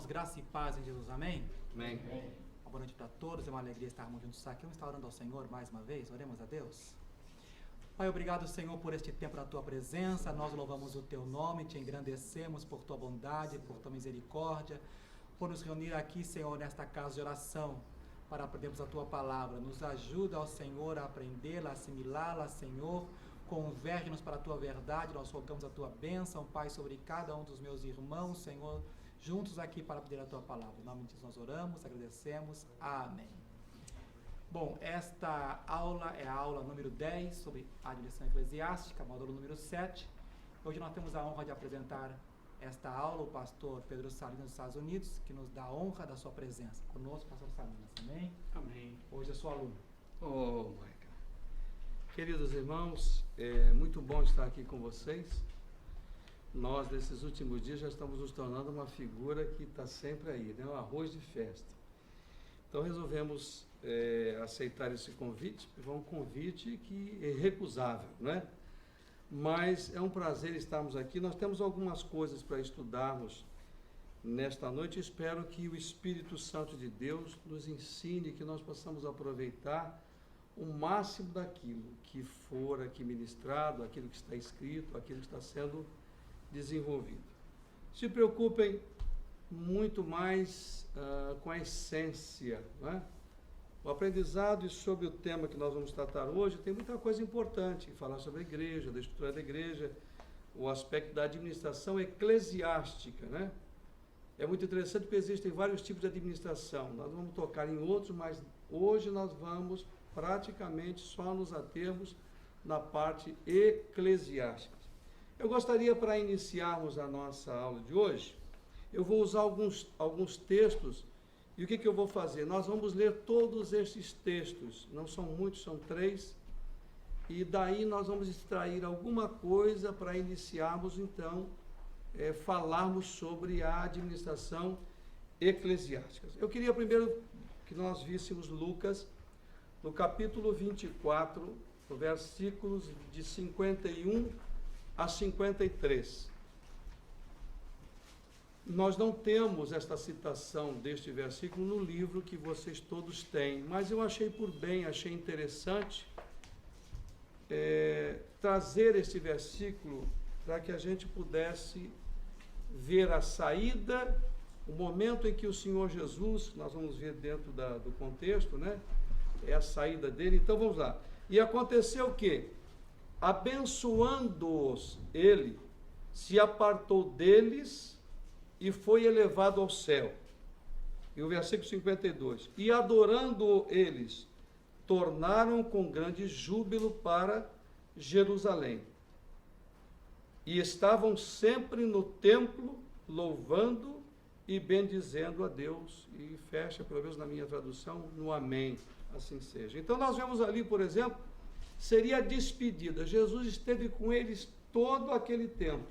Irmãos, graça e paz em Jesus, amém? Amém. Uma boa noite para todos, é uma alegria estarmos juntos aqui. Vamos estar orando ao Senhor mais uma vez, oremos a Deus. Pai, obrigado, Senhor, por este tempo na Tua presença, nós louvamos o Teu nome, Te engrandecemos por Tua bondade, por Tua misericórdia, por nos reunir aqui, Senhor, nesta casa de oração, para aprendermos a Tua palavra. Nos ajuda, ó Senhor, a aprendê-la, a assimilá-la, Senhor, converge-nos para a Tua verdade, nós rogamos a Tua bênção, Pai, sobre cada um dos meus irmãos, Senhor, juntos aqui para pedir a Tua palavra. Em nome de Jesus nós oramos, agradecemos. Amém. Bom, esta aula é a aula número 10 sobre a direção eclesiástica, módulo número 7. Hoje nós temos a honra de apresentar esta aula o pastor Pedro Salinas dos Estados Unidos, que nos dá a honra da sua presença. Conosco, pastor Salinas, amém? Amém. Hoje é seu aluno. Oh, Michael. Queridos irmãos, é muito bom estar aqui com vocês. Nós, nesses últimos dias, já estamos nos tornando uma figura que está sempre aí, né? Um arroz de festa. Então, resolvemos aceitar esse convite, porque é um convite que é irrecusável, né? Mas é um prazer estarmos aqui. Nós temos algumas coisas para estudarmos nesta noite. Espero que o Espírito Santo de Deus nos ensine, que nós possamos aproveitar o máximo daquilo que for aqui ministrado, aquilo que está escrito, aquilo que está sendo desenvolvido. Se preocupem muito mais com a essência, né? O aprendizado sobre o tema que nós vamos tratar hoje tem muita coisa importante, falar sobre a igreja, da estrutura da igreja, o aspecto da administração eclesiástica, né? É muito interessante porque existem vários tipos de administração, nós vamos tocar em outros, mas hoje nós vamos praticamente só nos atermos na parte eclesiástica. Eu gostaria, para iniciarmos a nossa aula de hoje, eu vou usar alguns textos. E o que eu vou fazer? Nós vamos ler todos estes textos, não são muitos, são 3, e daí nós vamos extrair alguma coisa para iniciarmos, então, falarmos sobre a administração eclesiástica. Eu queria primeiro que nós víssemos Lucas, no capítulo 24, versículos de 51 a 53. Nós não temos esta citação deste versículo no livro que vocês todos têm, mas eu achei por bem, achei interessante trazer este versículo para que a gente pudesse ver a saída, o momento em que o Senhor Jesus, nós vamos ver dentro do contexto, né? É a saída dele. Então vamos lá. E aconteceu o quê? Abençoando-os, ele se apartou deles e foi elevado ao céu. E o versículo 52. E adorando eles, tornaram com grande júbilo para Jerusalém. E estavam sempre no templo, louvando e bendizendo a Deus. E fecha, pelo menos na minha tradução, no amém. Assim seja. Então nós vemos ali, por exemplo, seria a despedida. Jesus esteve com eles todo aquele tempo.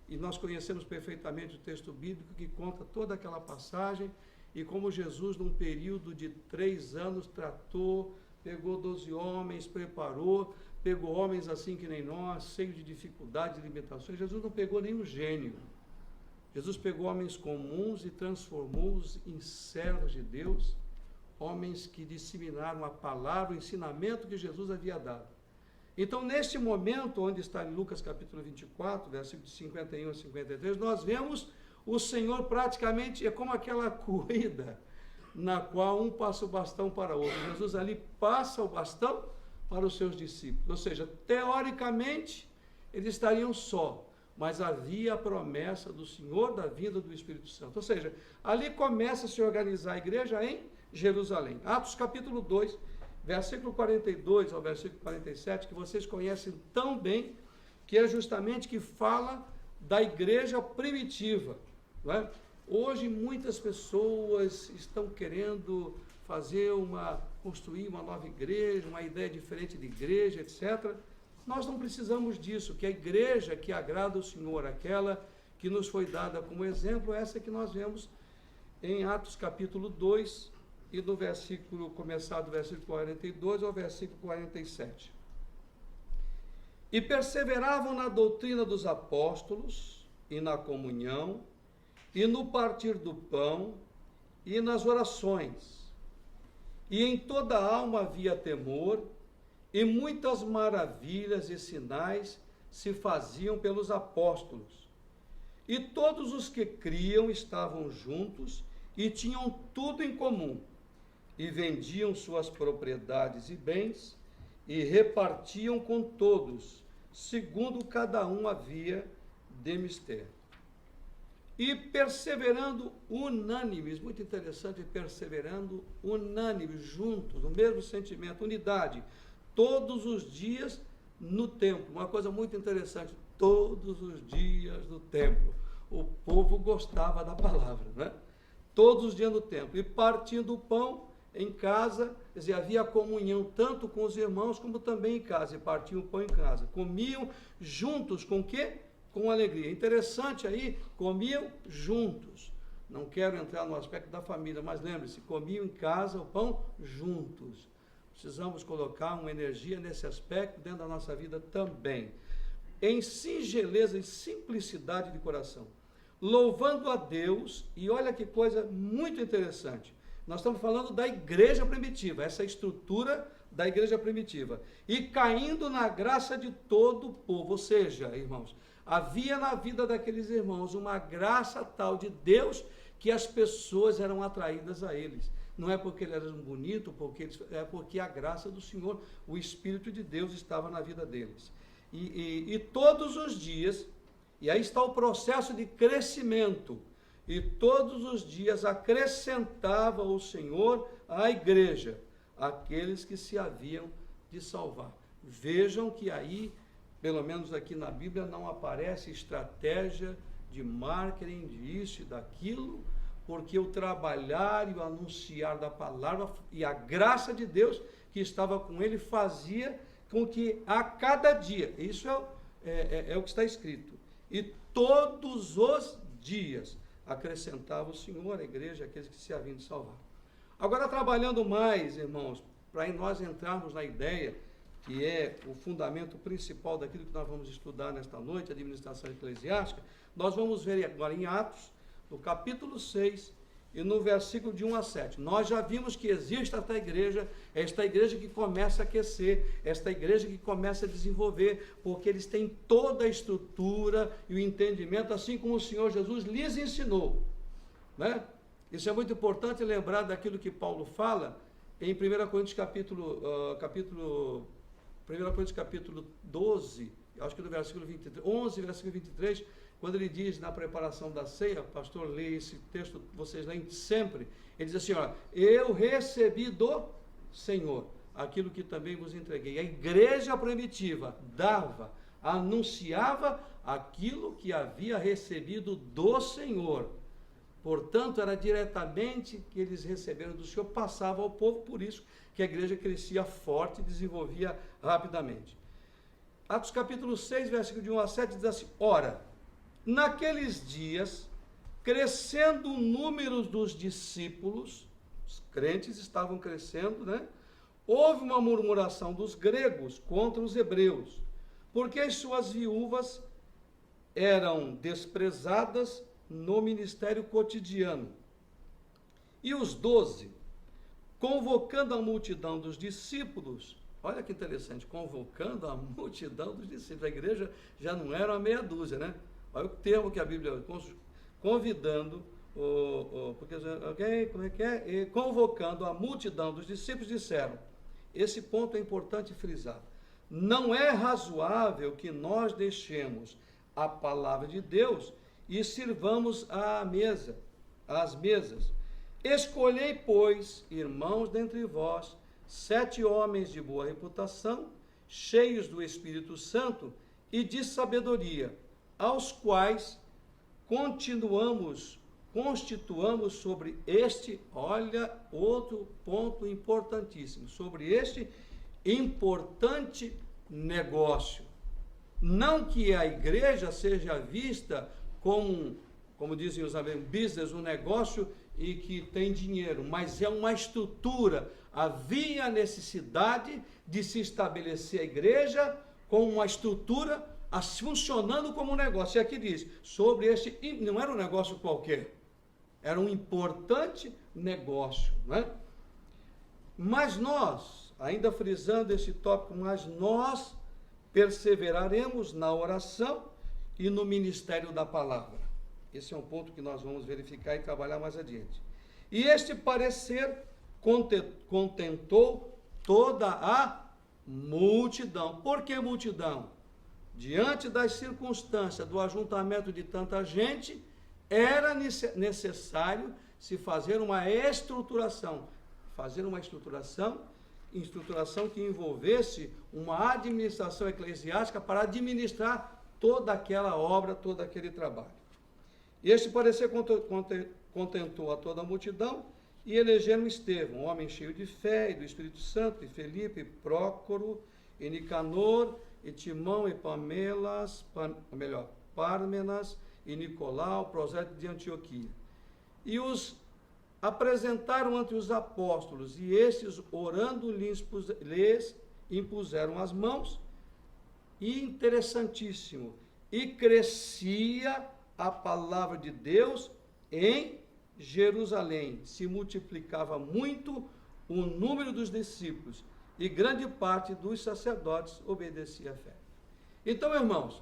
E nós conhecemos perfeitamente o texto bíblico que conta toda aquela passagem e como Jesus, num período de 3 anos, tratou, pegou 12 homens, preparou, pegou homens assim que nem nós, cheios de dificuldades e limitações. Jesus não pegou nenhum gênio. Jesus pegou homens comuns e transformou-os em servos de Deus, homens que disseminaram a palavra, o ensinamento que Jesus havia dado. Então, neste momento, onde está em Lucas capítulo 24, versículos de 51 a 53, nós vemos o Senhor praticamente, é como aquela corrida, na qual um passa o bastão para o outro. Jesus ali passa o bastão para os seus discípulos. Ou seja, teoricamente, eles estariam só, mas havia a promessa do Senhor da vinda do Espírito Santo. Ou seja, ali começa a se organizar a igreja em Jerusalém. Atos capítulo 2, versículo 42 ao versículo 47, que vocês conhecem tão bem, que é justamente que fala da igreja primitiva, não é? Hoje muitas pessoas estão querendo construir uma nova igreja, uma ideia diferente de igreja, etc. Nós não precisamos disso, que a igreja que agrada o Senhor, aquela que nos foi dada como exemplo, essa que nós vemos em Atos capítulo 2, e do versículo, começar do versículo 42 ao versículo 47. E perseveravam na doutrina dos apóstolos e na comunhão, e no partir do pão, e nas orações. E em toda a alma havia temor, e muitas maravilhas e sinais se faziam pelos apóstolos. E todos os que criam estavam juntos e tinham tudo em comum, e vendiam suas propriedades e bens, e repartiam com todos, segundo cada um havia de mister. E perseverando unânimes, muito interessante, perseverando unânimes, juntos, no mesmo sentimento, unidade, todos os dias no templo. Uma coisa muito interessante, todos os dias no templo. O povo gostava da palavra, né? Todos os dias no templo. E partindo o pão em casa, quer dizer, havia comunhão tanto com os irmãos como também em casa. E partiam o pão em casa. Comiam juntos com o quê? Com alegria. Interessante aí, comiam juntos. Não quero entrar no aspecto da família, mas lembre-se, comiam em casa o pão juntos. Precisamos colocar uma energia nesse aspecto dentro da nossa vida também. Em singeleza e simplicidade de coração. Louvando a Deus, e olha que coisa muito interessante. Nós estamos falando da igreja primitiva, essa estrutura da igreja primitiva. E caindo na graça de todo o povo, ou seja, irmãos, havia na vida daqueles irmãos uma graça tal de Deus que as pessoas eram atraídas a eles. Não é porque eles eram bonitos, é porque a graça do Senhor, o Espírito de Deus estava na vida deles. E todos os dias, e aí está o processo de crescimento, e todos os dias acrescentava o Senhor à igreja aqueles que se haviam de salvar. Vejam que aí, pelo menos aqui na Bíblia, não aparece estratégia de marketing, disso e daquilo, porque o trabalhar e o anunciar da palavra e a graça de Deus que estava com ele fazia com que a cada dia, isso é o que está escrito, e todos os dias acrescentava o Senhor à igreja aqueles que se haviam de salvar. Agora, trabalhando mais, irmãos, para nós entrarmos na ideia que é o fundamento principal daquilo que nós vamos estudar nesta noite, a administração eclesiástica, nós vamos ver agora em Atos, no capítulo 6, e no versículo de 1 a 7. Nós já vimos que existe esta igreja que começa a aquecer, esta igreja que começa a desenvolver, porque eles têm toda a estrutura e o entendimento, assim como o Senhor Jesus lhes ensinou, né? Isso é muito importante lembrar daquilo que Paulo fala em 1 Coríntios capítulo 12, acho que no versículo 23, 11, versículo 23, quando ele diz na preparação da ceia, pastor, lê esse texto, vocês leem sempre, ele diz assim, ó, eu recebi do Senhor aquilo que também vos entreguei. A igreja primitiva dava, anunciava aquilo que havia recebido do Senhor. Portanto, era diretamente que eles receberam do Senhor, passava ao povo, por isso que a igreja crescia forte e desenvolvia rapidamente. Atos capítulo 6, versículo de 1 a 7, diz assim, ora, naqueles dias, crescendo o número dos discípulos, os crentes estavam crescendo, né? Houve uma murmuração dos gregos contra os hebreus, porque as suas viúvas eram desprezadas no ministério cotidiano. E os 12, convocando a multidão dos discípulos, olha que interessante, convocando a multidão dos discípulos, a igreja já não era uma meia dúzia, né? Olha o termo que a Bíblia convidando, como é que é? E convocando a multidão dos discípulos, disseram, esse ponto é importante frisar, não é razoável que nós deixemos a palavra de Deus e sirvamos às mesas. Escolhei, pois, irmãos dentre vós, 7 homens de boa reputação, cheios do Espírito Santo e de sabedoria, aos quais constituamos sobre este, olha, outro ponto importantíssimo, sobre este importante negócio. Não que a igreja seja vista como dizem os amigos, business, um negócio e que tem dinheiro, mas é uma estrutura. Havia necessidade de se estabelecer a igreja com uma estrutura funcionando como um negócio. E aqui diz, sobre este, não era um negócio qualquer, era um importante negócio, não é? Mas nós, ainda frisando esse tópico, mas nós perseveraremos na oração e no ministério da palavra. Esse é um ponto que nós vamos verificar e trabalhar mais adiante. E este parecer contentou toda a multidão. Por que multidão? Diante das circunstâncias do ajuntamento de tanta gente, era necessário se fazer uma estruturação. Fazer uma estruturação que envolvesse uma administração eclesiástica para administrar toda aquela obra, todo aquele trabalho. E este parecer contentou a toda a multidão, e elegeram Estevão, um homem cheio de fé e do Espírito Santo, e Felipe, Prócoro, e Nicanor, e Timão, e Pármenas, e Nicolau, prosélito de Antioquia. E os apresentaram ante os apóstolos, e estes, orando, lhes impuseram as mãos, e interessantíssimo, e crescia a palavra de Deus em Jerusalém, se multiplicava muito o número dos discípulos, e grande parte dos sacerdotes obedecia à fé. Então, irmãos,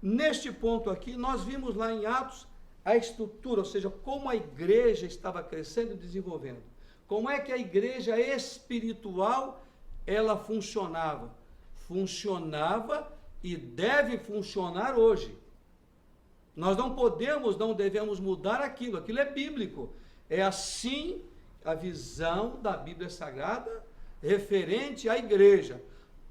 neste ponto aqui, nós vimos lá em Atos a estrutura, ou seja, como a igreja estava crescendo e desenvolvendo. Como é que a igreja espiritual, ela funcionava? Funcionava e deve funcionar hoje. Nós não devemos mudar aquilo é bíblico. É assim a visão da Bíblia Sagrada referente à igreja.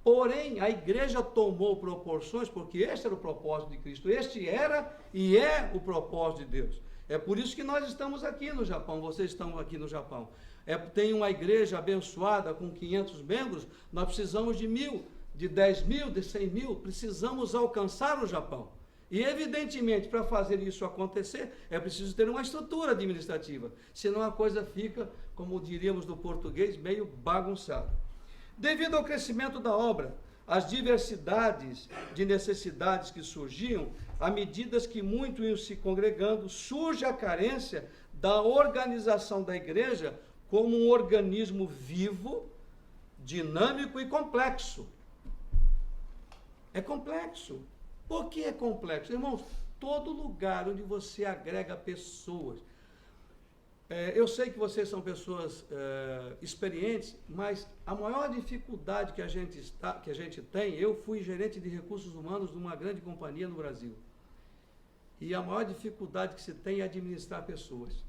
Porém, a igreja tomou proporções, porque este era o propósito de Cristo, este era e é o propósito de Deus. É por isso que nós estamos aqui no Japão, vocês estão aqui no Japão. Tem uma igreja abençoada com 500 membros, nós precisamos de 1.000, de 10.000, de 100.000, precisamos alcançar o Japão. E, evidentemente, para fazer isso acontecer, é preciso ter uma estrutura administrativa, senão a coisa fica, como diríamos no português, meio bagunçada. Devido ao crescimento da obra, as diversidades de necessidades que surgiam, à medida que muito iam se congregando, surge a carência da organização da igreja como um organismo vivo, dinâmico e complexo. É complexo. Por que é complexo? Irmãos, todo lugar onde você agrega pessoas, eu sei que vocês são pessoas experientes, mas a maior dificuldade que a gente tem, eu fui gerente de recursos humanos de uma grande companhia no Brasil, e a maior dificuldade que se tem é administrar pessoas.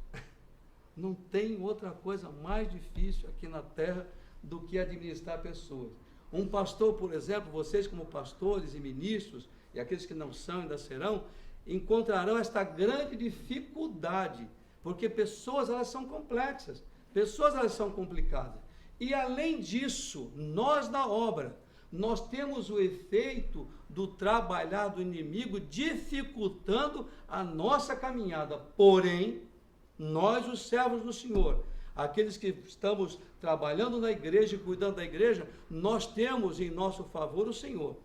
Não tem outra coisa mais difícil aqui na terra do que administrar pessoas. Um pastor, por exemplo, vocês como pastores e ministros, e aqueles que não são ainda serão, encontrarão esta grande dificuldade, porque pessoas, elas são complexas, pessoas, elas são complicadas. E além disso, nós na obra, nós temos o efeito do trabalhar do inimigo dificultando a nossa caminhada. Porém, nós, os servos do Senhor, aqueles que estamos trabalhando na igreja e cuidando da igreja, nós temos em nosso favor o Senhor.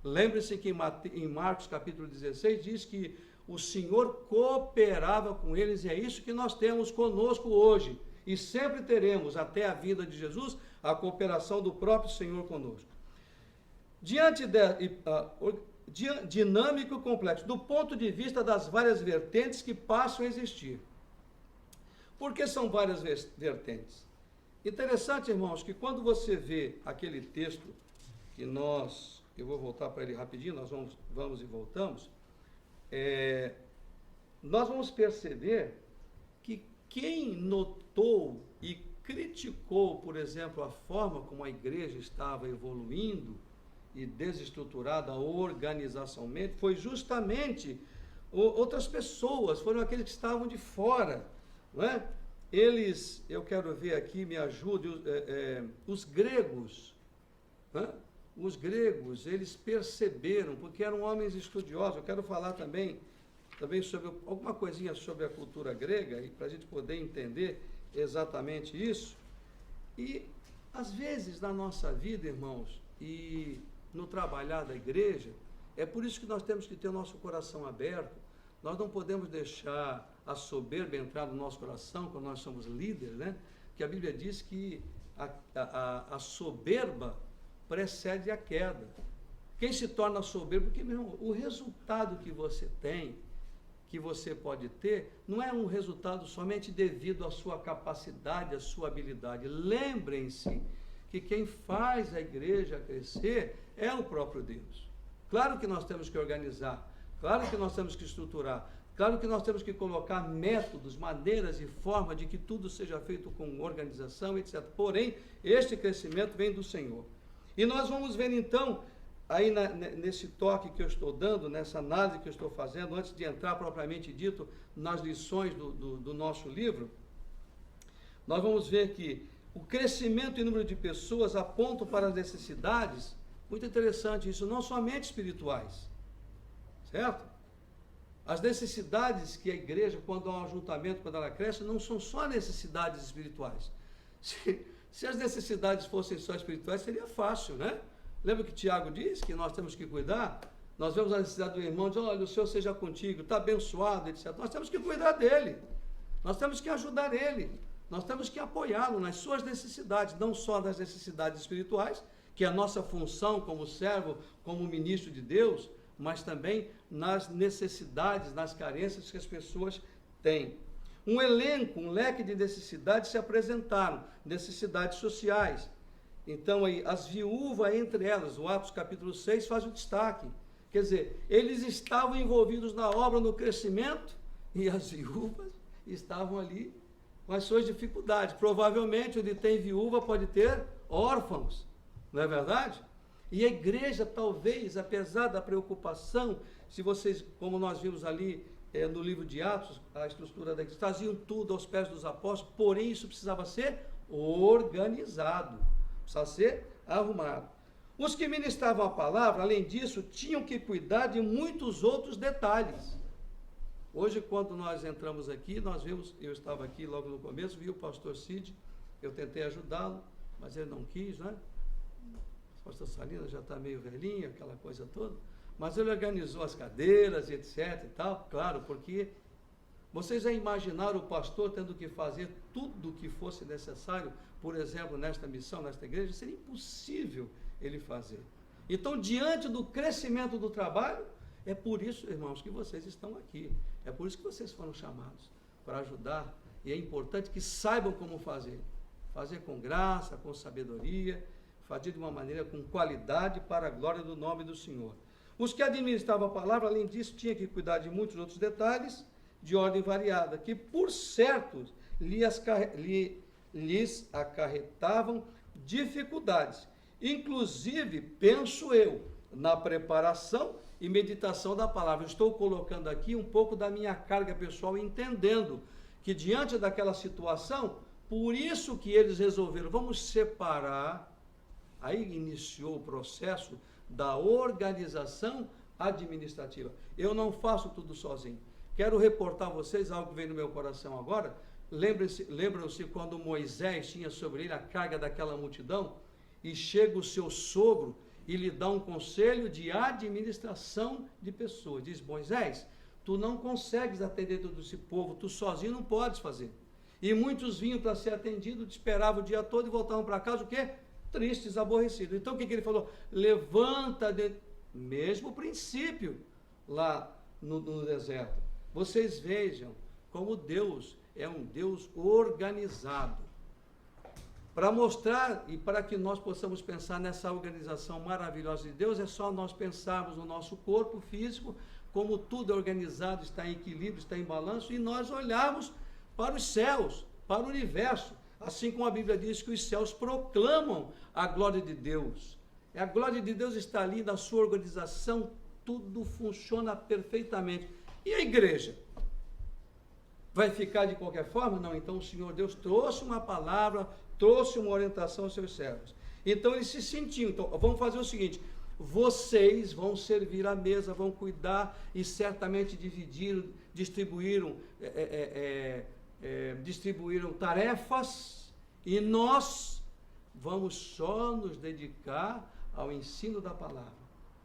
Lembre-se que em Marcos capítulo 16 diz que o Senhor cooperava com eles, e é isso que nós temos conosco hoje, e sempre teremos, até a vinda de Jesus, a cooperação do próprio Senhor conosco. Dinâmico e complexo, do ponto de vista das várias vertentes que passam a existir. Por que são várias vertentes? Interessante, irmãos, que quando você vê aquele texto que eu vou voltar para ele rapidinho, nós vamos e voltamos, nós vamos perceber que quem notou e criticou, por exemplo, a forma como a igreja estava evoluindo e desestruturada organizacionalmente, foi justamente outras pessoas, foram aqueles que estavam de fora, não é? Eu quero ver aqui, me ajude, os gregos, não é? Os gregos, eles perceberam, porque eram homens estudiosos. Eu quero falar também sobre alguma coisinha sobre a cultura grega, e para a gente poder entender exatamente isso. E, às vezes, na nossa vida, irmãos, e no trabalhar da igreja, É por isso que nós temos que ter o nosso coração aberto. Nós não podemos deixar a soberba entrar no nosso coração quando nós somos líderes, né? Que a Bíblia diz que a soberba precede a queda. Quem se torna soberbo, porque, meu irmão, o resultado que você tem, que você pode ter, não é um resultado somente devido à sua capacidade, à sua habilidade. Lembrem-se que quem faz a igreja crescer é o próprio Deus. Claro que nós temos que organizar, claro que nós temos que estruturar, claro que nós temos que colocar métodos, maneiras e forma de que tudo seja feito com organização, etc. Porém, este crescimento vem do Senhor. E nós vamos ver então, aí nesse toque que eu estou dando, nessa análise que eu estou fazendo, antes de entrar propriamente dito nas lições do nosso livro, nós vamos ver que o crescimento em número de pessoas aponta para as necessidades, muito interessante isso, não somente espirituais, certo? As necessidades que a igreja, quando há um ajuntamento, quando ela cresce, não são só necessidades espirituais. Se as necessidades fossem só espirituais, seria fácil, né? Lembra que Tiago diz que nós temos que cuidar? Nós vemos a necessidade do irmão, diz, olha, o Senhor seja contigo, está abençoado, etc. Nós temos que cuidar dele, nós temos que ajudar ele, nós temos que apoiá-lo nas suas necessidades, não só nas necessidades espirituais, que é a nossa função como servo, como ministro de Deus, mas também nas necessidades, nas carências que as pessoas têm. Um elenco, um leque de necessidades se apresentaram, necessidades sociais. Então, aí, as viúvas, entre elas, o Atos capítulo 6 faz o destaque. Quer dizer, eles estavam envolvidos na obra, no crescimento, e as viúvas estavam ali com as suas dificuldades. Provavelmente, onde tem viúva, pode ter órfãos, não é verdade? E a igreja, talvez, apesar da preocupação, se vocês, como nós vimos ali no livro de Atos, a estrutura da igreja, traziam tudo aos pés dos apóstolos, porém isso precisava ser organizado, precisava ser arrumado. Os que ministravam a palavra, além disso, tinham que cuidar de muitos outros detalhes. Hoje, quando nós entramos aqui, nós vimos, eu estava aqui logo no começo, vi o pastor Cid, eu tentei ajudá-lo, mas ele não quis, né? O pastor Salinas já está meio velhinho, aquela coisa toda, mas ele organizou as cadeiras, etc e tal, claro, porque vocês já imaginaram o pastor tendo que fazer tudo o que fosse necessário, por exemplo, nesta missão, nesta igreja, seria impossível ele fazer. Então, diante do crescimento do trabalho, é por isso, irmãos, que vocês estão aqui, é por isso que vocês foram chamados, para ajudar, e é importante que saibam como fazer com graça, com sabedoria, fazer de uma maneira com qualidade para a glória do nome do Senhor. Os que administravam a palavra, além disso, tinham que cuidar de muitos outros detalhes, de ordem variada, que por certo lhes acarretavam dificuldades, inclusive, penso eu, na preparação e meditação da palavra. Estou colocando aqui um pouco da minha carga pessoal, entendendo que diante daquela situação, por isso que eles resolveram, vamos separar. Aí iniciou o processo da organização administrativa. Eu não faço tudo sozinho. Quero reportar a vocês algo que vem no meu coração agora. Lembram-se quando Moisés tinha sobre ele a carga daquela multidão e chega o seu sogro e lhe dá um conselho de administração de pessoas. Diz, Moisés, tu não consegues atender todo esse povo, tu sozinho não podes fazer. E muitos vinham para ser atendidos, esperavam o dia todo e voltavam para casa, o quê? Tristes, aborrecidos. Então o que ele falou? Levanta, mesmo princípio lá no deserto. Vocês vejam como Deus é um Deus organizado. Para mostrar e para que nós possamos pensar nessa organização maravilhosa de Deus, é só nós pensarmos no nosso corpo físico, como tudo é organizado, está em equilíbrio, está em balanço, e nós olharmos para os céus, para o universo. Assim como a Bíblia diz que os céus proclamam a glória de Deus. A glória de Deus está ali na sua organização, tudo funciona perfeitamente. E a igreja? Vai ficar de qualquer forma? Não, então o Senhor Deus trouxe uma palavra, trouxe uma orientação aos seus servos. Então eles se sentiam, então vamos fazer o seguinte, vocês vão servir à mesa, vão cuidar e certamente distribuíram tarefas, e nós vamos só nos dedicar ao ensino da palavra,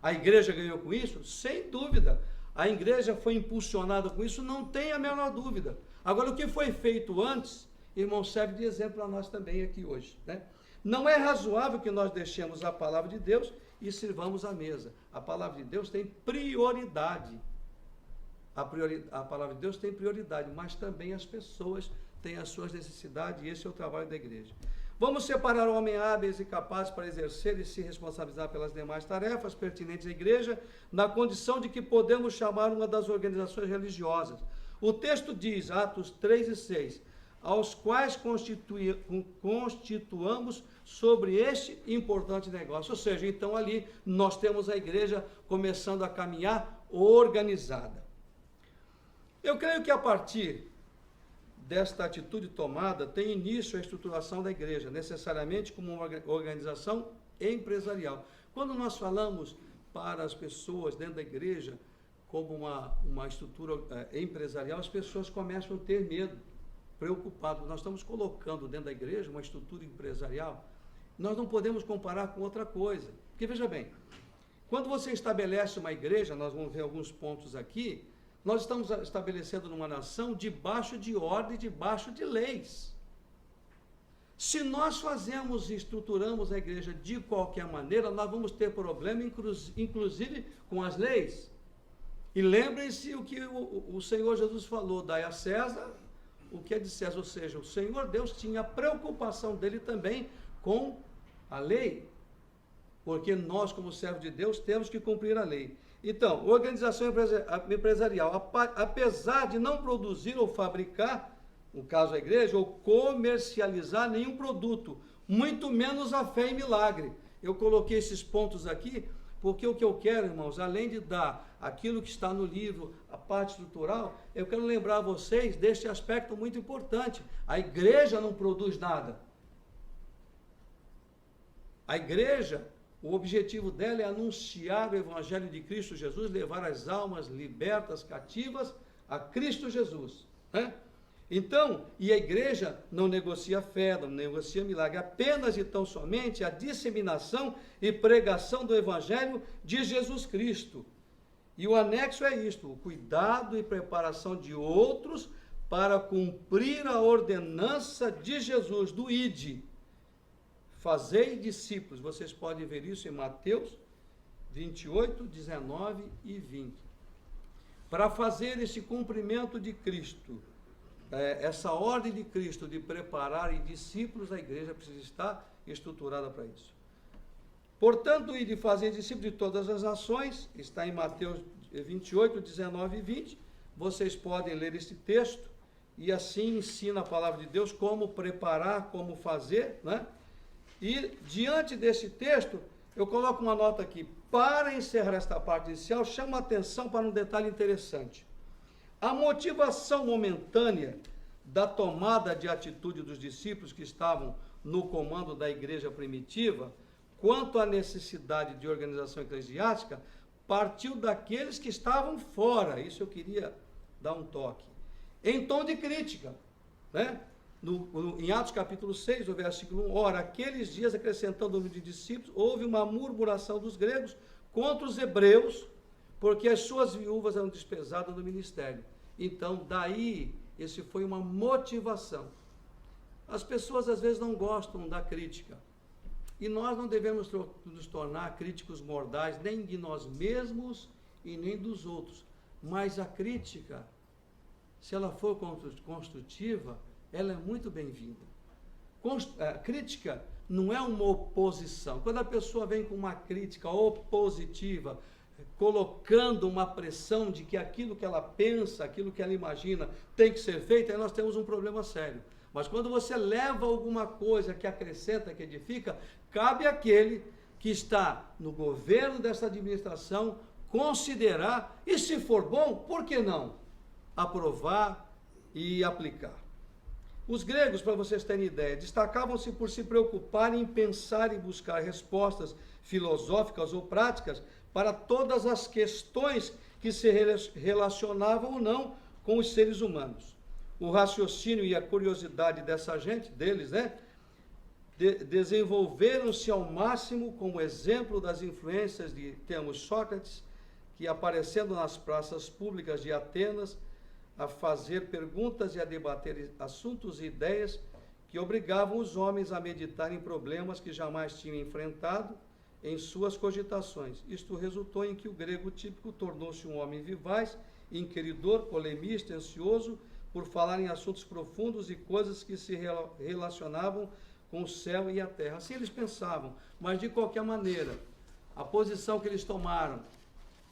A igreja ganhou com isso? Sem dúvida. A igreja foi impulsionada com isso? Não tem a menor dúvida. Agora, o que foi feito antes, irmão, serve de exemplo para nós também aqui hoje, né? Não é razoável que nós deixemos a palavra de Deus e sirvamos a mesa. A palavra de Deus tem prioridade. A palavra de Deus tem prioridade, mas também as pessoas têm as suas necessidades, e esse é o trabalho da igreja. Vamos separar homens hábeis e capazes para exercer e se responsabilizar pelas demais tarefas pertinentes à igreja, na condição de que podemos chamar uma das organizações religiosas. O texto diz, Atos 3 e 6, aos quais constituamos sobre este importante negócio. Ou seja, então ali nós temos a igreja começando a caminhar organizada. Eu creio que a partir desta atitude tomada, tem início a estruturação da igreja, necessariamente como uma organização empresarial. Quando nós falamos para as pessoas dentro da igreja como uma estrutura empresarial, as pessoas começam a ter medo, preocupadas. Nós estamos colocando dentro da igreja uma estrutura empresarial, nós não podemos comparar com outra coisa. Porque veja bem, quando você estabelece uma igreja, nós vamos ver alguns pontos aqui, nós estamos estabelecendo numa nação debaixo de ordem, debaixo de leis. Se nós fazemos e estruturamos a igreja de qualquer maneira, nós vamos ter problema, inclusive com as leis. E lembrem-se o que o Senhor Jesus falou, dai a César o que é de César, ou seja, o Senhor Deus tinha a preocupação dele também com a lei, porque nós, como servos de Deus, temos que cumprir a lei. Então, organização empresarial, apesar de não produzir ou fabricar, no caso a igreja, ou comercializar nenhum produto, muito menos a fé em milagre. Eu coloquei esses pontos aqui, porque o que eu quero, irmãos, além de dar aquilo que está no livro, a parte estrutural, eu quero lembrar a vocês deste aspecto muito importante. A igreja não produz nada. A igreja, o objetivo dela é anunciar o Evangelho de Cristo Jesus, levar as almas libertas, cativas, a Cristo Jesus, né? Então, e a igreja não negocia fé, não negocia milagre, apenas e tão somente a disseminação e pregação do Evangelho de Jesus Cristo. E o anexo é isto, o cuidado e preparação de outros para cumprir a ordenança de Jesus, do Ide. Fazei discípulos, vocês podem ver isso em Mateus 28, 19 e 20. Para fazer esse cumprimento de Cristo, essa ordem de Cristo de preparar discípulos, a igreja precisa estar estruturada para isso. Portanto, e de fazer discípulos de todas as nações, está em Mateus 28, 19 e 20, vocês podem ler este texto, e assim ensina a palavra de Deus como preparar, como fazer, né? E diante desse texto, eu coloco uma nota aqui, para encerrar esta parte inicial, chama a atenção para um detalhe interessante. A motivação momentânea da tomada de atitude dos discípulos que estavam no comando da igreja primitiva, quanto à necessidade de organização eclesiástica, partiu daqueles que estavam fora. Isso eu queria dar um toque. Em tom de crítica, né? Em Atos capítulo 6, o versículo 1, ora, aqueles dias, acrescentando o número de discípulos, houve uma murmuração dos gregos contra os hebreus, porque as suas viúvas eram desprezadas do ministério. Então, daí, esse foi uma motivação. As pessoas, às vezes, não gostam da crítica. E nós não devemos nos tornar críticos mordais, nem de nós mesmos e nem dos outros. Mas a crítica, se ela for construtiva, ela é muito bem-vinda. Crítica não é uma oposição. Quando a pessoa vem com uma crítica opositiva, colocando uma pressão de que aquilo que ela pensa, aquilo que ela imagina tem que ser feito, aí nós temos um problema sério. Mas quando você leva alguma coisa que acrescenta, que edifica, cabe àquele que está no governo dessa administração considerar, e se for bom, por que não? Aprovar e aplicar. Os gregos, para vocês terem ideia, destacavam-se por se preocuparem em pensar e buscar respostas filosóficas ou práticas para todas as questões que se relacionavam ou não com os seres humanos. O raciocínio e a curiosidade dessa gente, deles, né, desenvolveram-se ao máximo como exemplo das influências de, temos Sócrates, que aparecendo nas praças públicas de Atenas, a fazer perguntas e a debater assuntos e ideias que obrigavam os homens a meditar em problemas que jamais tinham enfrentado em suas cogitações. Isto resultou em que o grego típico tornou-se um homem vivaz, inquiridor, polemista, ansioso por falar em assuntos profundos e coisas que se relacionavam com o céu e a terra. Assim eles pensavam, mas de qualquer maneira, a posição que eles tomaram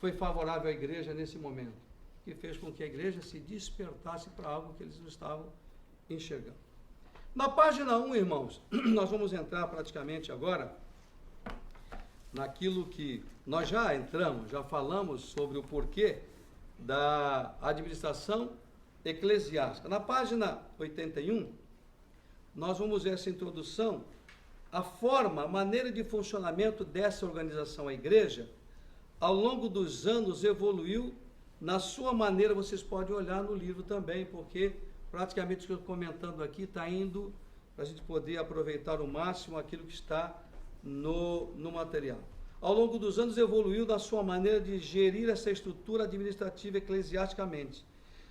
foi favorável à igreja nesse momento, que fez com que a igreja se despertasse para algo que eles não estavam enxergando. Na página 1, irmãos, nós vamos entrar praticamente agora naquilo que nós já entramos, já falamos sobre o porquê da administração eclesiástica. Na página 81, nós vamos ver essa introdução, a forma, a maneira de funcionamento dessa organização, a igreja, ao longo dos anos evoluiu na sua maneira, vocês podem olhar no livro também, porque praticamente o que eu estou comentando aqui está indo para a gente poder aproveitar ao máximo aquilo que está no material. Ao longo dos anos evoluiu na sua maneira de gerir essa estrutura administrativa eclesiasticamente.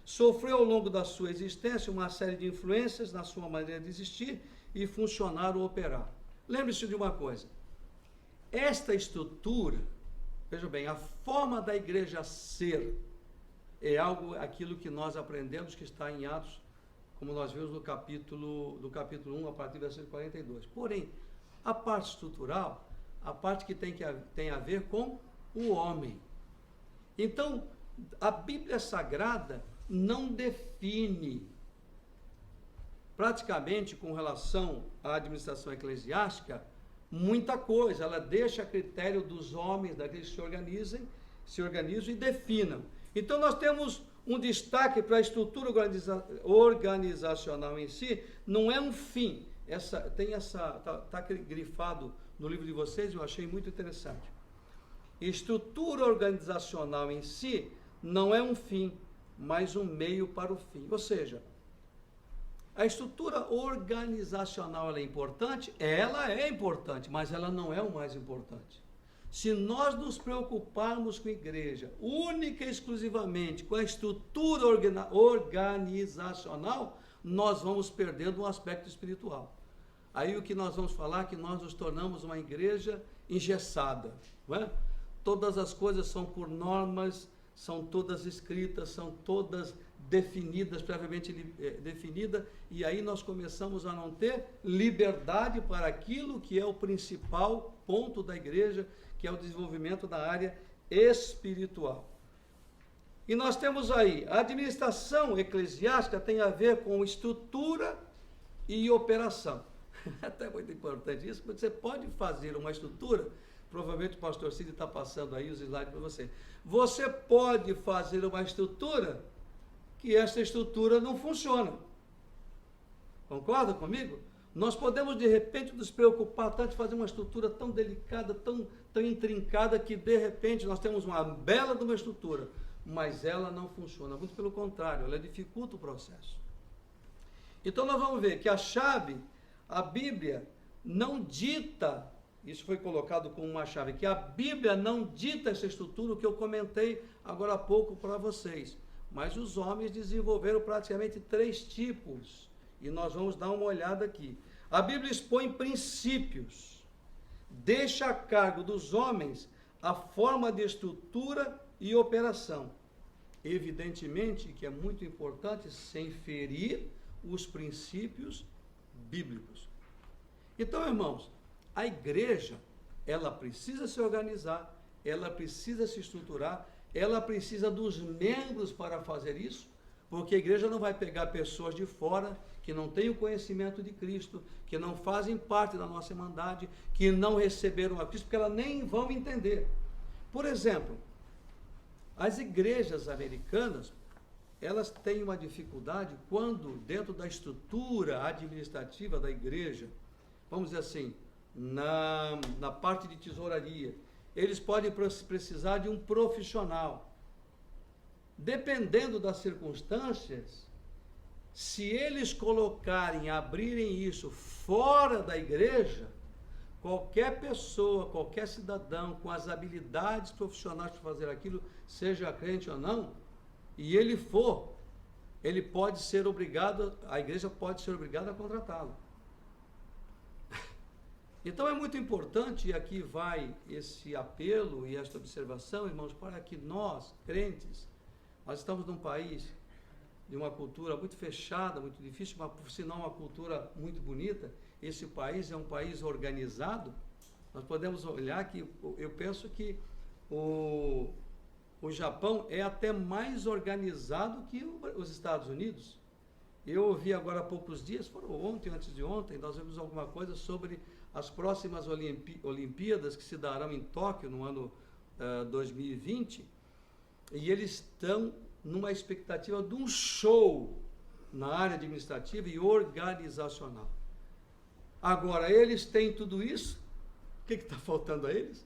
Sofreu ao longo da sua existência uma série de influências na sua maneira de existir e funcionar ou operar. Lembre-se de uma coisa, esta estrutura, veja bem, a forma da igreja ser é aquilo que nós aprendemos que está em Atos, como nós vimos no capítulo 1, a partir do versículo 42. Porém, a parte estrutural, a parte que tem a ver com o homem. Então, a Bíblia Sagrada não define, praticamente com relação à administração eclesiástica, muita coisa. Ela deixa a critério dos homens, daqueles que se organizam e definam. Então, nós temos um destaque para a estrutura organizacional em si, não é um fim. Está grifado no livro de vocês, eu achei muito interessante. Estrutura organizacional em si não é um fim, mas um meio para o fim. Ou seja, a estrutura organizacional ela é importante? Ela é importante, mas ela não é o mais importante. Se nós nos preocuparmos com a igreja, única e exclusivamente com a estrutura organizacional, nós vamos perdendo um aspecto espiritual. Aí o que nós vamos falar é que nós nos tornamos uma igreja engessada, não é? Todas as coisas são por normas, são todas escritas, são todas definidas, previamente definidas, e aí nós começamos a não ter liberdade para aquilo que é o principal ponto da igreja, que é o desenvolvimento da área espiritual. E nós temos aí, a administração eclesiástica tem a ver com estrutura e operação. Até muito importante isso, porque você pode fazer uma estrutura, provavelmente o pastor Cid está passando aí os slides para você. Você pode fazer uma estrutura que essa estrutura não funciona. Concorda comigo? Nós podemos, de repente, nos preocupar tanto de fazer uma estrutura tão delicada, tão intrincada, que, de repente, nós temos uma bela de uma estrutura, mas ela não funciona. Muito pelo contrário, ela dificulta o processo. Então, nós vamos ver que a chave, a Bíblia, não dita, isso foi colocado como uma chave, que a Bíblia não dita essa estrutura, o que eu comentei agora há pouco para vocês. Mas os homens desenvolveram praticamente 3 tipos. E nós vamos dar uma olhada aqui. A Bíblia expõe princípios, deixa a cargo dos homens a forma de estrutura e operação. Evidentemente que é muito importante sem ferir os princípios bíblicos. Então, irmãos, a igreja, ela precisa se organizar, ela precisa se estruturar, ela precisa dos membros para fazer isso, porque a igreja não vai pegar pessoas de fora que não têm o conhecimento de Cristo, que não fazem parte da nossa irmandade, que não receberam a Cristo, porque elas nem vão entender. Por exemplo, as igrejas americanas, elas têm uma dificuldade quando, dentro da estrutura administrativa da igreja, vamos dizer assim, na parte de tesouraria, eles podem precisar de um profissional. Dependendo das circunstâncias, se eles colocarem, abrirem isso fora da igreja, qualquer pessoa, qualquer cidadão com as habilidades profissionais para fazer aquilo, seja crente ou não, e ele pode ser obrigado, a igreja pode ser obrigada a contratá-lo. Então é muito importante, e aqui vai esse apelo e esta observação, irmãos, para que nós, crentes, nós estamos num país de uma cultura muito fechada, muito difícil, mas por sinal uma cultura muito bonita. Esse país é um país organizado. Nós podemos olhar que, eu penso que o Japão é até mais organizado que os Estados Unidos. Eu ouvi agora há poucos dias, foram ontem, antes de ontem, nós vimos alguma coisa sobre as próximas Olimpíadas que se darão em Tóquio no ano 2020, e eles estão numa expectativa de um show na área administrativa e organizacional. Agora, eles têm tudo isso, o que está faltando a eles?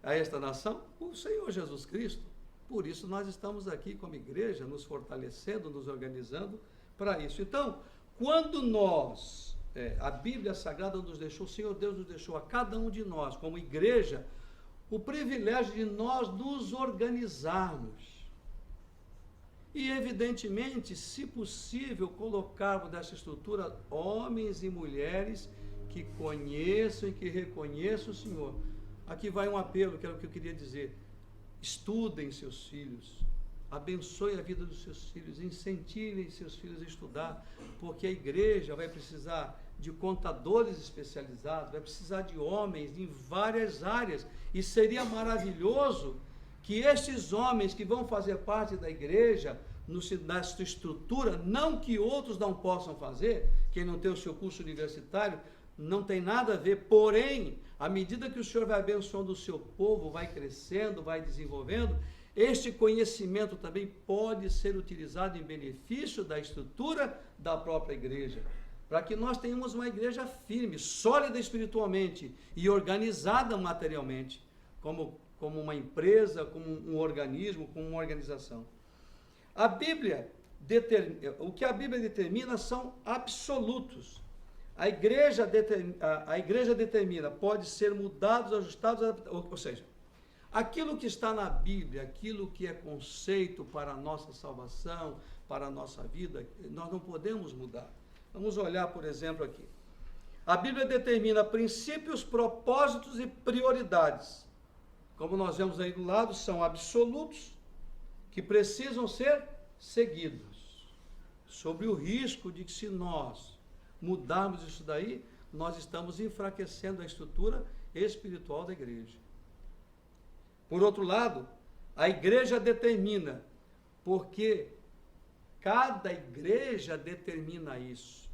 A esta nação? O Senhor Jesus Cristo. Por isso nós estamos aqui como igreja, nos fortalecendo, nos organizando para isso. Então, quando a Bíblia Sagrada nos deixou, o Senhor Deus nos deixou a cada um de nós, como igreja, o privilégio de nós nos organizarmos. E, evidentemente, se possível, colocarmos nessa estrutura homens e mulheres que conheçam e que reconheçam o Senhor. Aqui vai um apelo, que era o que eu queria dizer. Estudem seus filhos, abençoe a vida dos seus filhos, incentivem seus filhos a estudar, porque a igreja vai precisar de contadores especializados, vai precisar de homens em várias áreas, e seria maravilhoso que estes homens que vão fazer parte da igreja, nessa estrutura, não que outros não possam fazer, quem não tem o seu curso universitário, não tem nada a ver, porém, à medida que o Senhor vai abençoando o seu povo, vai crescendo, vai desenvolvendo, este conhecimento também pode ser utilizado em benefício da estrutura da própria igreja, para que nós tenhamos uma igreja firme, sólida espiritualmente e organizada materialmente, como uma empresa, como um organismo, como uma organização. O que a Bíblia determina são absolutos. A igreja determina, pode ser mudados, ajustados, ou seja, aquilo que está na Bíblia, aquilo que é conceito para a nossa salvação, para a nossa vida, nós não podemos mudar. Vamos olhar, por exemplo, aqui. A Bíblia determina princípios, propósitos e prioridades. Como nós vemos aí do lado, são absolutos que precisam ser seguidos. Sobre o risco de que, se nós mudarmos isso daí, nós estamos enfraquecendo a estrutura espiritual da igreja. Por outro lado, a igreja determina, porque cada igreja determina isso.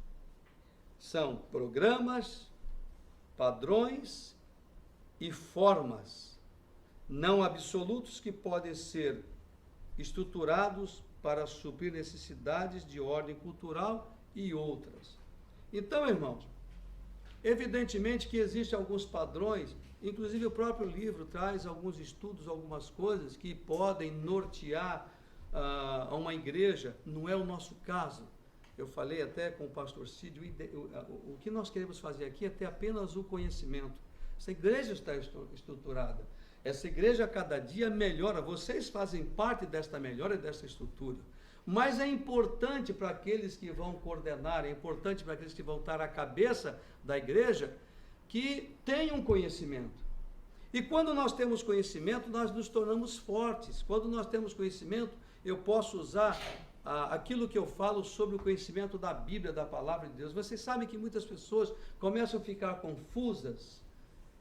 São programas, padrões e formas não absolutos que podem ser estruturados para suprir necessidades de ordem cultural e outras. Então, irmãos, evidentemente que existem alguns padrões, inclusive o próprio livro traz alguns estudos, algumas coisas que podem nortear a uma igreja. Não é o nosso caso. Eu falei até com o pastor Cid, o que nós queremos fazer aqui é ter apenas o conhecimento. Essa igreja está estruturada. Essa igreja a cada dia melhora. Vocês fazem parte desta melhora e desta estrutura. Mas é importante para aqueles que vão coordenar, é importante para aqueles que vão estar à cabeça da igreja, que tenham conhecimento. E quando nós temos conhecimento, nós nos tornamos fortes. Quando nós temos conhecimento, eu posso usar aquilo que eu falo sobre o conhecimento da Bíblia, da palavra de Deus. Vocês sabem que muitas pessoas começam a ficar confusas,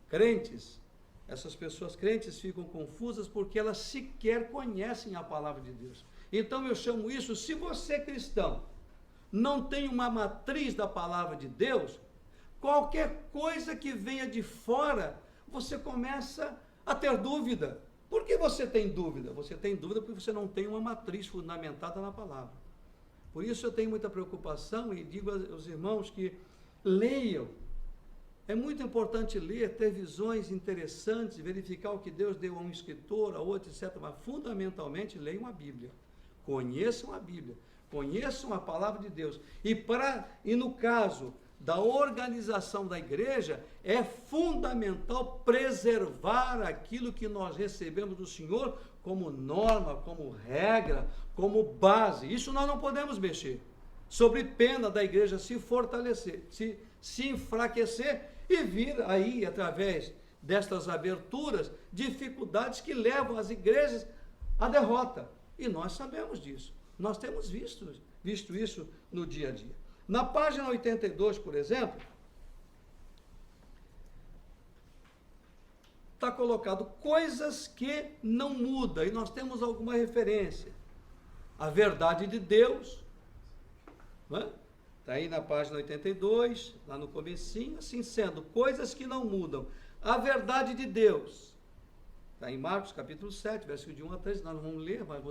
crentes. Essas pessoas crentes ficam confusas porque elas sequer conhecem a palavra de Deus. Então eu chamo isso, se você cristão não tem uma matriz da palavra de Deus, qualquer coisa que venha de fora, você começa a ter dúvida. Por que você tem dúvida? Você tem dúvida porque você não tem uma matriz fundamentada na palavra. Por isso eu tenho muita preocupação e digo aos irmãos que leiam. É muito importante ler, ter visões interessantes, verificar o que Deus deu a um escritor, a outro, etc. Mas fundamentalmente leiam a Bíblia. Conheçam a Bíblia. conheçam a palavra de Deus. E no caso da organização da igreja, é fundamental preservar aquilo que nós recebemos do Senhor como norma, como regra, como base. Isso nós não podemos mexer, sob pena da igreja se fortalecer, se enfraquecer e vir aí, através destas aberturas, dificuldades que levam as igrejas à derrota. E nós sabemos disso. Nós temos visto isso no dia a dia. Na página 82, por exemplo, está colocado coisas que não mudam, e nós temos alguma referência. A verdade de Deus, está aí na página 82, lá no comecinho, assim sendo, coisas que não mudam. A verdade de Deus, está em Marcos capítulo 7, versículo de 1 a 3, nós não vamos ler, mas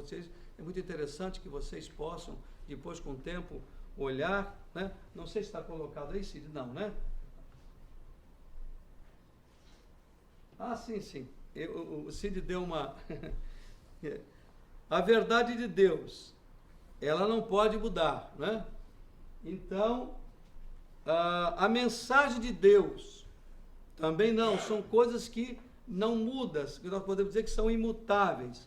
é muito interessante que vocês possam, depois com o tempo, olhar, né? Não sei se está colocado aí, Cid, não, né? Ah, sim. O Cid deu uma... A verdade de Deus, ela não pode mudar, né? Então, a mensagem de Deus, também não, são coisas que não mudam, que nós podemos dizer que são imutáveis.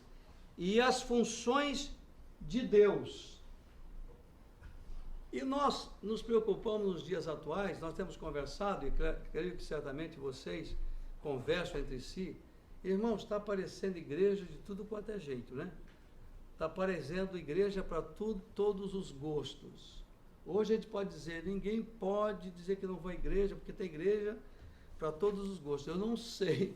E as funções de Deus. E nós nos preocupamos nos dias atuais, nós temos conversado, e creio que certamente vocês conversam entre si. Irmãos, está aparecendo igreja de tudo quanto é jeito, né? Está aparecendo igreja para todos os gostos. Hoje a gente pode dizer, ninguém pode dizer que não vai à igreja, porque tem igreja para todos os gostos. Eu não sei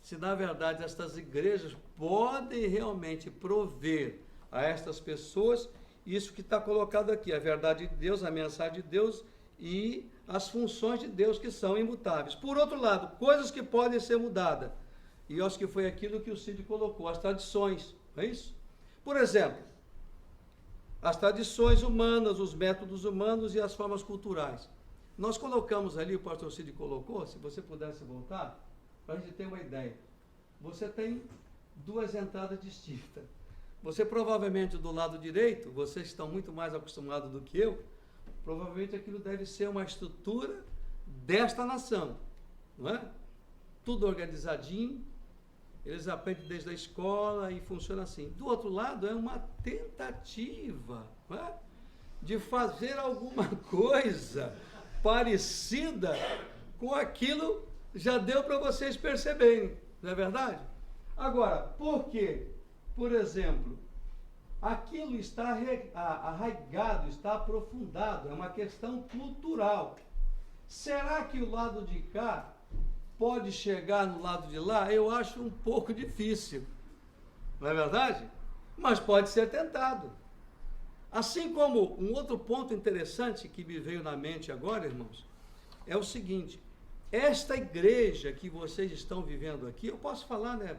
se na verdade estas igrejas podem realmente prover a estas pessoas isso que está colocado aqui, a verdade de Deus, a mensagem de Deus e as funções de Deus que são imutáveis. Por outro lado, coisas que podem ser mudadas, e eu acho que foi aquilo que o Cid colocou, as tradições, não é isso? Por exemplo, as tradições humanas, os métodos humanos e as formas culturais. Nós colocamos ali, o pastor Cid colocou, se você pudesse voltar, para a gente ter uma ideia. Você tem duas entradas distintas. Você provavelmente do lado direito, vocês estão muito mais acostumados do que eu, provavelmente aquilo deve ser uma estrutura desta nação, não é? Tudo organizadinho, eles aprendem desde a escola e funciona assim. Do outro lado é uma tentativa, não é? De fazer alguma coisa parecida com aquilo já deu para vocês perceberem, não é verdade? Agora, por quê? Por exemplo, aquilo está arraigado, está aprofundado, é uma questão cultural. Será que o lado de cá pode chegar no lado de lá? Eu acho um pouco difícil, não é verdade? Mas pode ser tentado. Assim como um outro ponto interessante que me veio na mente agora, irmãos, é o seguinte: esta igreja que vocês estão vivendo aqui, eu posso falar, né,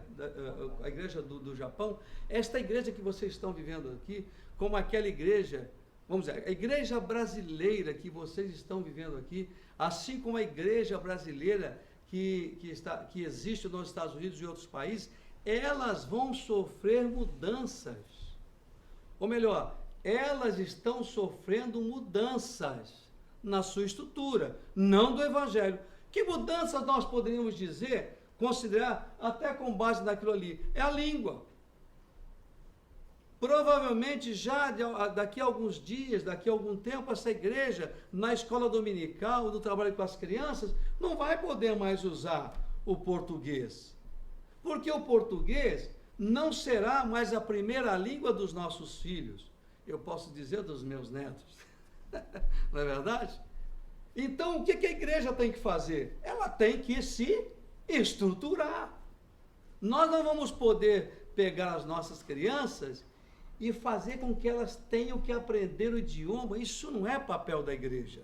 a igreja do Japão, esta igreja que vocês estão vivendo aqui, como aquela igreja, vamos dizer, a igreja brasileira que vocês estão vivendo aqui, assim como a igreja brasileira que existe nos Estados Unidos e outros países, elas vão sofrer mudanças. Ou melhor, elas estão sofrendo mudanças na sua estrutura, não do evangelho. Que mudanças nós poderíamos dizer, considerar, até com base naquilo ali? É a língua. Provavelmente já daqui a alguns dias, daqui a algum tempo, essa igreja, na escola dominical, do trabalho com as crianças, não vai poder mais usar o português. Porque o português não será mais a primeira língua dos nossos filhos. Eu posso dizer dos meus netos. Não é verdade? Então, o que a igreja tem que fazer? Ela tem que se estruturar. Nós não vamos poder pegar as nossas crianças e fazer com que elas tenham que aprender o idioma. Isso não é papel da igreja.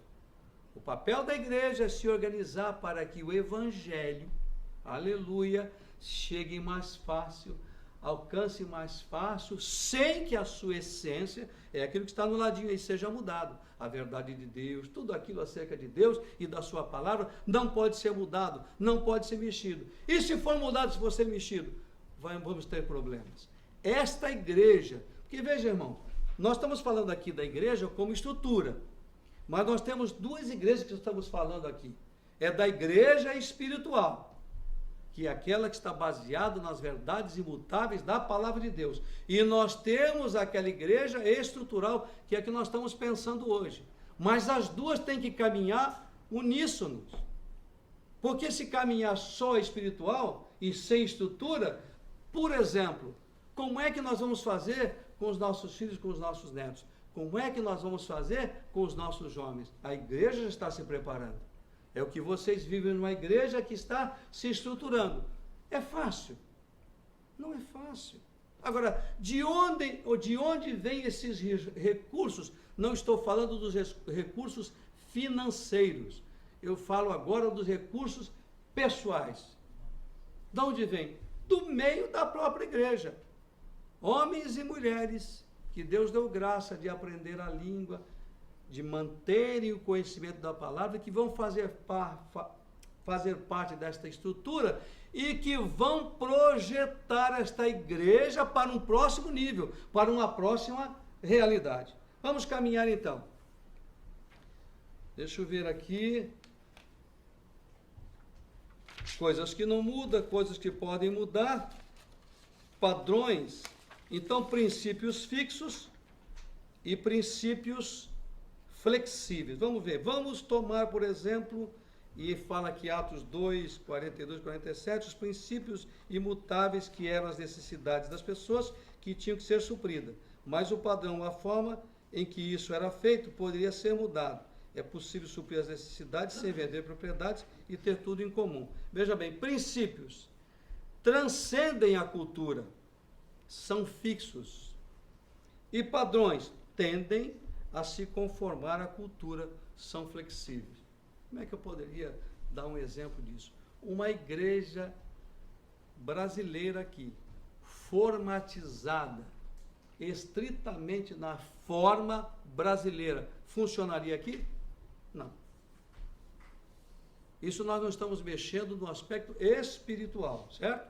O papel da igreja é se organizar para que o evangelho, aleluia, chegue mais fácil, alcance mais fácil, sem que a sua essência, é aquilo que está no ladinho aí, seja mudado. A verdade de Deus, tudo aquilo acerca de Deus e da sua palavra, não pode ser mudado, não pode ser mexido. E se for mudado, se for ser mexido, vamos ter problemas. Esta igreja, porque veja, irmão, Nós estamos falando aqui da igreja como estrutura, mas nós temos duas igrejas que estamos falando aqui. É da igreja espiritual, que é aquela que está baseada nas verdades imutáveis da palavra de Deus. E nós temos aquela igreja estrutural, que é a que nós estamos pensando hoje. Mas as duas têm que caminhar uníssonos. Porque se caminhar só espiritual e sem estrutura, por exemplo, como é que nós vamos fazer com os nossos filhos, com os nossos netos? Como é que nós vamos fazer com os nossos jovens? A igreja já está se preparando. É o que vocês vivem numa igreja que está se estruturando. É fácil? Não é fácil. Agora, de onde vêm esses recursos? Não estou falando dos recursos financeiros. Eu falo agora dos recursos pessoais. De onde vem? Do meio da própria igreja. Homens e mulheres que Deus deu graça de aprender a língua, de manterem o conhecimento da palavra, que vão fazer parte desta estrutura e que vão projetar esta igreja para um próximo nível, para uma próxima realidade. Vamos caminhar então. Deixa eu ver aqui. Coisas que não mudam, coisas que podem mudar. Padrões. Então, princípios fixos e princípios flexíveis. Vamos ver. Vamos tomar, por exemplo, e fala aqui Atos 2, 42, 47, os princípios imutáveis que eram as necessidades das pessoas que tinham que ser supridas. Mas o padrão, a forma em que isso era feito, poderia ser mudado. É possível suprir as necessidades sem vender propriedades e ter tudo em comum. Veja bem, princípios transcendem a cultura, são fixos. E padrões tendem a se conformar à cultura, são flexíveis. Como é que eu poderia dar um exemplo disso? Uma igreja brasileira aqui, formatizada, estritamente na forma brasileira, funcionaria aqui? Não. Isso nós não estamos mexendo no aspecto espiritual, certo?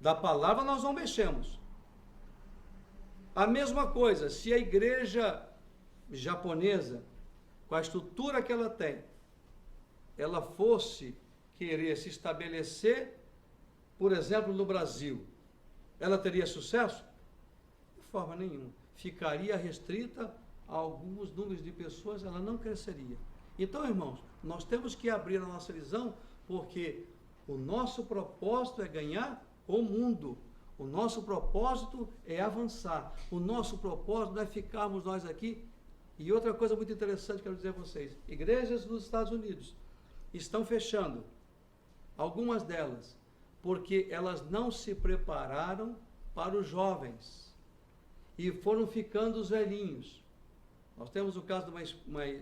Da palavra nós não mexemos. A mesma coisa, se a igreja japonesa, com a estrutura que ela tem, ela fosse querer se estabelecer, por exemplo, no Brasil, ela teria sucesso? De forma nenhuma. Ficaria restrita a alguns números de pessoas, ela não cresceria. Então, irmãos, nós temos que abrir a nossa visão, porque o nosso propósito é ganhar o mundo. O nosso propósito é avançar. O nosso propósito não é ficarmos nós aqui. E outra coisa muito interessante que eu quero dizer a vocês. Igrejas nos Estados Unidos estão fechando. Algumas delas. Porque elas não se prepararam para os jovens. E foram ficando os velhinhos. Nós temos o caso de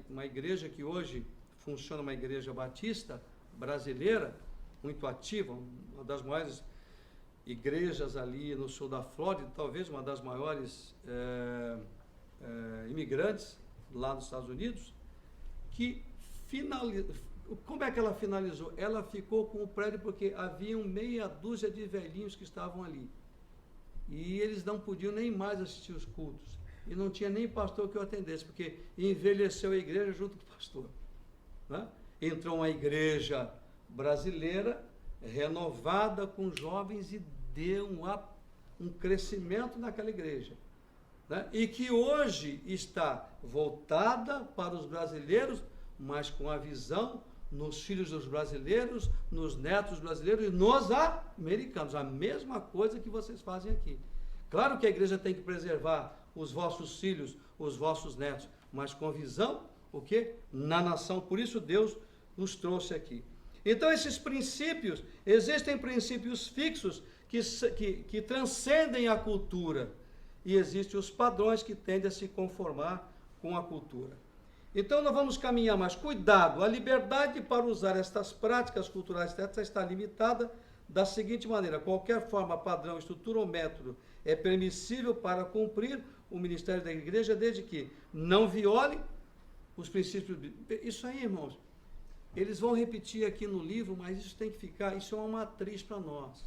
uma igreja que hoje funciona, uma igreja batista brasileira, muito ativa, uma das maiores igrejas ali no sul da Flórida, talvez uma das maiores imigrantes lá nos Estados Unidos, que finalizou. Como é que ela finalizou? Ela ficou com o prédio porque havia meia dúzia de velhinhos que estavam ali. E eles não podiam nem mais assistir os cultos. E não tinha nem pastor que o atendesse, porque envelheceu a igreja junto com o pastor. Né? Entrou uma igreja brasileira, renovada com jovens, e deu um crescimento naquela igreja. Né? E que hoje está voltada para os brasileiros, mas com a visão nos filhos dos brasileiros, nos netos brasileiros e nos americanos. A mesma coisa que vocês fazem aqui. Claro que a igreja tem que preservar os vossos filhos, os vossos netos, mas com visão, o quê? Na nação. Por isso Deus nos trouxe aqui. Então esses princípios, existem princípios fixos que transcendem a cultura. E existem os padrões que tendem a se conformar com a cultura. Então nós vamos caminhar mais. Cuidado, a liberdade para usar estas práticas culturais está limitada da seguinte maneira: qualquer forma, padrão, estrutura ou método é permissível para cumprir o ministério da igreja, desde que não viole os princípios. Isso aí, irmãos, eles vão repetir aqui no livro, mas isso tem que ficar, isso é uma matriz para nós.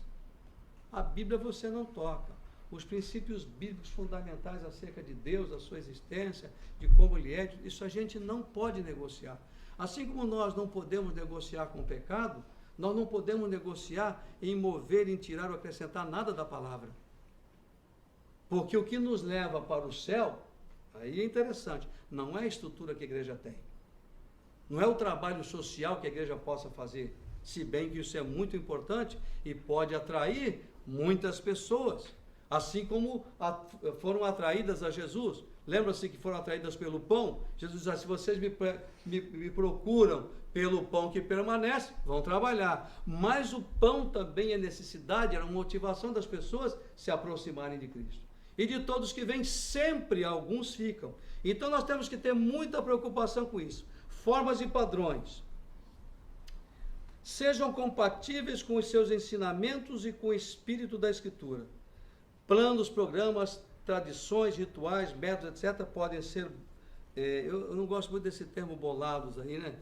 A Bíblia você não toca. os princípios bíblicos fundamentais acerca de Deus, da sua existência, de como Ele é, isso a gente não pode negociar. Assim como nós não podemos negociar com o pecado, nós não podemos negociar em mover, em tirar ou acrescentar nada da palavra. Porque o que nos leva para o céu, aí é interessante, não é a estrutura que a igreja tem. Não é o trabalho social que a igreja possa fazer, se bem que isso é muito importante e pode atrair muitas pessoas, assim como foram atraídas a Jesus. Lembra-se que foram atraídas pelo pão? Jesus disse, se vocês me procuram pelo pão que permanece, vão trabalhar. Mas o pão também é necessidade, era uma motivação das pessoas se aproximarem de Cristo. E de todos que vêm, sempre alguns ficam. Então nós temos que ter muita preocupação com isso. Formas e padrões. Sejam compatíveis com os seus ensinamentos e com o espírito da Escritura. Planos, programas, tradições, rituais, métodos, etc. podem ser, eu não gosto muito desse termo bolados aí, né?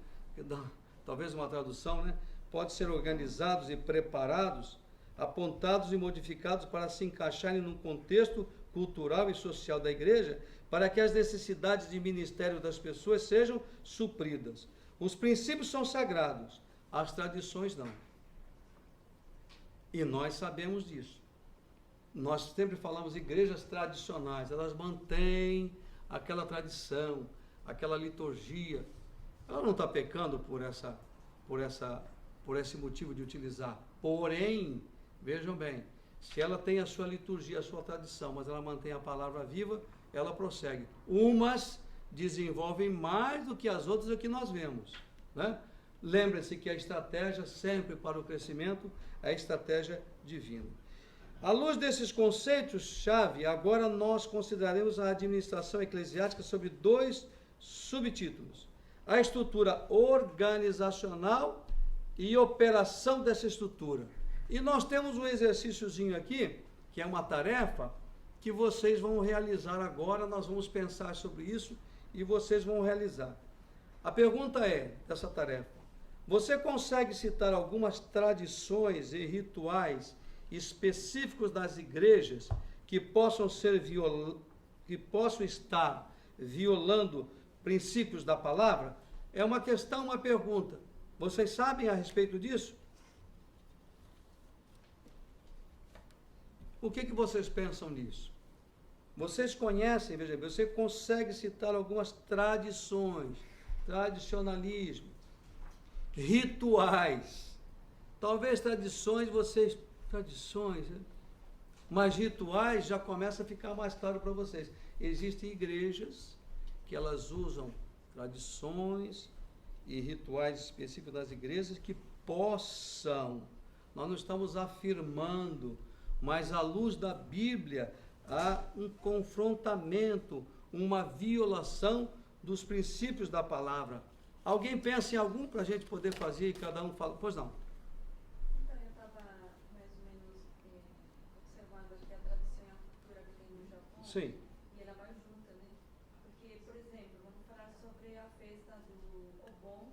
Talvez uma tradução, né? Pode ser organizados e preparados, apontados e modificados para se encaixarem num contexto cultural e social da igreja, para que as necessidades de ministério das pessoas sejam supridas. Os princípios são sagrados, as tradições não. E nós sabemos disso. Nós sempre falamos igrejas tradicionais, elas mantêm aquela tradição, aquela liturgia. Ela não está pecando por esse motivo de utilizar. Porém, vejam bem, se ela tem a sua liturgia, a sua tradição, mas ela mantém a palavra viva, ela prossegue. Umas desenvolvem mais do que as outras, é o que nós vemos, né? Lembre-se que a estratégia sempre para o crescimento é a estratégia divina. À luz desses conceitos-chave, agora nós consideraremos a administração eclesiástica sob 2 subtítulos. A estrutura organizacional e operação dessa estrutura. E nós temos um exercíciozinho aqui, que é uma tarefa, que vocês vão realizar agora, nós vamos pensar sobre isso e vocês vão realizar. A pergunta é, dessa tarefa, você consegue citar algumas tradições e rituais específicos das igrejas que possam estar violando princípios da palavra? É uma questão, uma pergunta. Vocês sabem a respeito disso? O que vocês pensam nisso? Vocês conhecem, veja bem, você consegue citar algumas tradições, tradicionalismo, rituais. Talvez tradições, mas rituais já começa a ficar mais claro para vocês. Existem igrejas que elas usam tradições e rituais específicos das igrejas que possam, nós não estamos afirmando, mas à luz da Bíblia, há um confrontamento, uma violação dos princípios da palavra. Alguém pensa em algum para a gente poder fazer e cada um fala? Pois não. Então, eu estava mais ou menos observando aqui a tradição e a cultura que tem no Japão. Sim. E ela vai junta, né? Porque, por exemplo, vamos falar sobre a festa do Obon,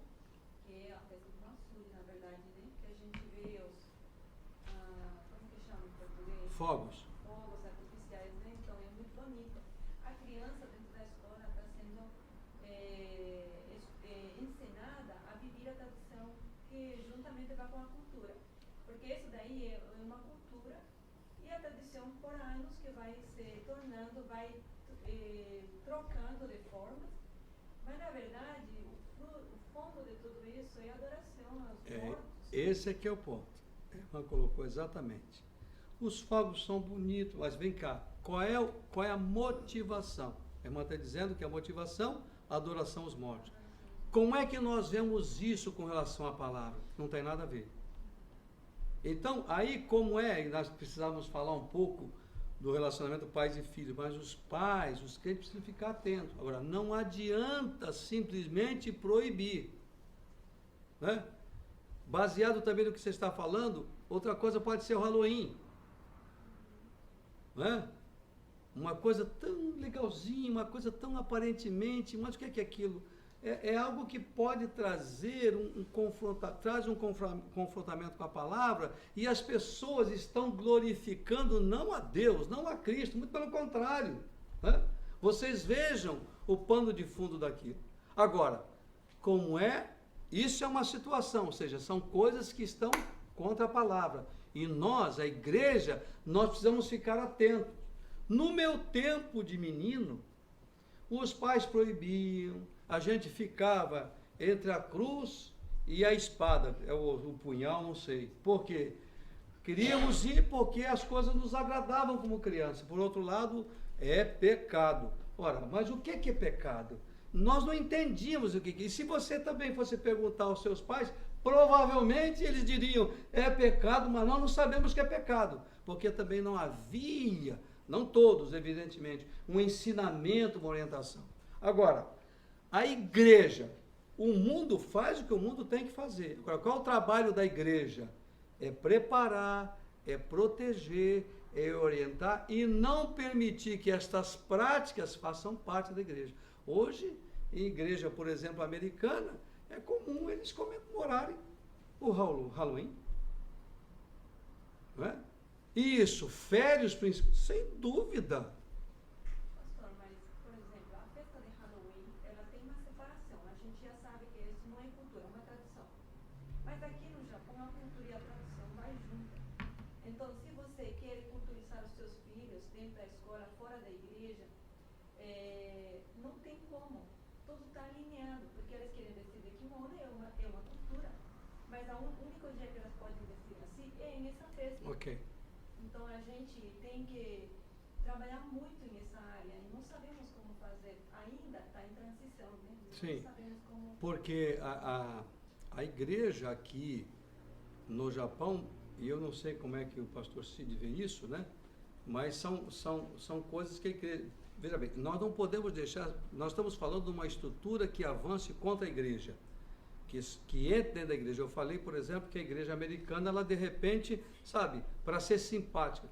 que é a festa do Matsuri, na verdade, né? Que a gente vê os, como que chama em português? Fogos. Fogos artificiais, né? Então é muito bonito. A criança dentro da escola está sendo ensinada a viver a tradição que juntamente vai com a cultura. Porque isso daí é uma cultura e a tradição por anos que vai se tornando, vai trocando de formas, mas na verdade o fundo de tudo isso é a adoração aos mortos. Esse é que é o ponto. Ela colocou exatamente. Os fogos são bonitos, mas vem cá, qual é a motivação? A irmã está dizendo que a motivação, a adoração aos mortos. Como é que nós vemos isso com relação à palavra? Não tem nada a ver. Então, aí como é, e nós precisávamos falar um pouco do relacionamento pais e filhos, mas os pais, os crentes precisam ficar atentos. Agora, não adianta simplesmente proibir, né? Baseado também no que você está falando, outra coisa pode ser o Halloween, né? Uma coisa tão legalzinha, uma coisa tão aparentemente, mas o que é aquilo? é algo que pode trazer traz um confrontamento com a palavra, e as pessoas estão glorificando não a Deus, não a Cristo, muito pelo contrário, né? Vocês vejam o pano de fundo daquilo. Agora, isso é uma situação, ou seja, são coisas que estão contra a palavra. E nós, a igreja, nós precisamos ficar atentos. No meu tempo de menino, os pais proibiam, a gente ficava entre a cruz e a espada, o punhal, não sei. Por quê? Queríamos ir porque as coisas nos agradavam como criança. Por outro lado, é pecado. Ora, mas o que é pecado? Nós não entendíamos o que é. E se você também fosse perguntar aos seus pais, provavelmente eles diriam, é pecado, mas nós não sabemos que é pecado. Porque também não havia, não todos, evidentemente, um ensinamento, uma orientação. Agora, a igreja, o mundo faz o que o mundo tem que fazer. Agora, qual é o trabalho da igreja? É preparar, é proteger, é orientar e não permitir que estas práticas façam parte da igreja. Hoje, em igreja, por exemplo, americana, é comum eles comemorarem o Halloween. Não é? E isso fere os princípios, sem dúvida. Pastor, mas, por exemplo, a festa de Halloween, ela tem uma separação. A gente já sabe que isso não é cultura, é uma tradição. Mas aqui no Japão, a cultura e a tradição vai juntas. Então, se você quer culturizar os seus filhos dentro da escola, fora da igreja, não tem como. Tudo está alinhado, porque elas querem vestir de kimono, é uma cultura. Mas o único dia que elas podem vestir assim é nessa festa. Ok. Então, a gente tem que trabalhar muito nessa área e não sabemos como fazer. Ainda está em transição, né? Sim, não sabemos como... porque a igreja aqui no Japão, e eu não sei como é que o pastor Cid vê isso, né? Mas são coisas que a igreja... Veja bem, nós não podemos deixar... Nós estamos falando de uma estrutura que avance contra a igreja, que entre dentro da igreja. Eu falei, por exemplo, que a igreja americana, ela de repente, sabe, para ser simpática.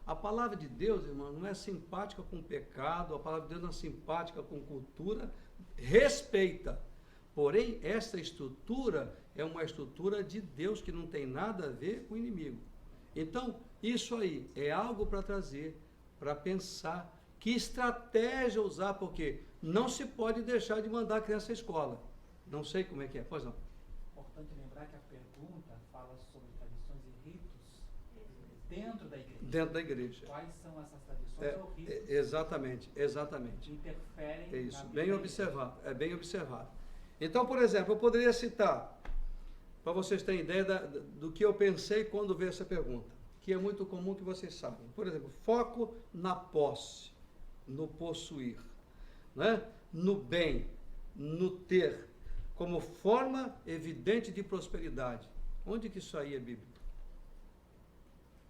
A palavra de Deus, irmão, não é simpática com pecado, a palavra de Deus não é simpática com cultura, respeita. Porém, essa estrutura é uma estrutura de Deus que não tem nada a ver com o inimigo. Então, isso aí é algo para trazer, para pensar, que estratégia usar, porque não se pode deixar de mandar a criança à escola. Não sei como é que é, pois não. Importante lembrar que a pergunta fala sobre tradições e ritos dentro da igreja. Dentro da igreja. Quais são essas tradições ou ritos? Exatamente. Que interferem É isso, na bem vida observado, é bem observado. Então, por exemplo, eu poderia citar, para vocês terem ideia do que eu pensei quando veio essa pergunta, que é muito comum que vocês sabem. Por exemplo, foco na posse, no possuir, né? No bem, no ter, como forma evidente de prosperidade. Onde que isso aí é bíblico?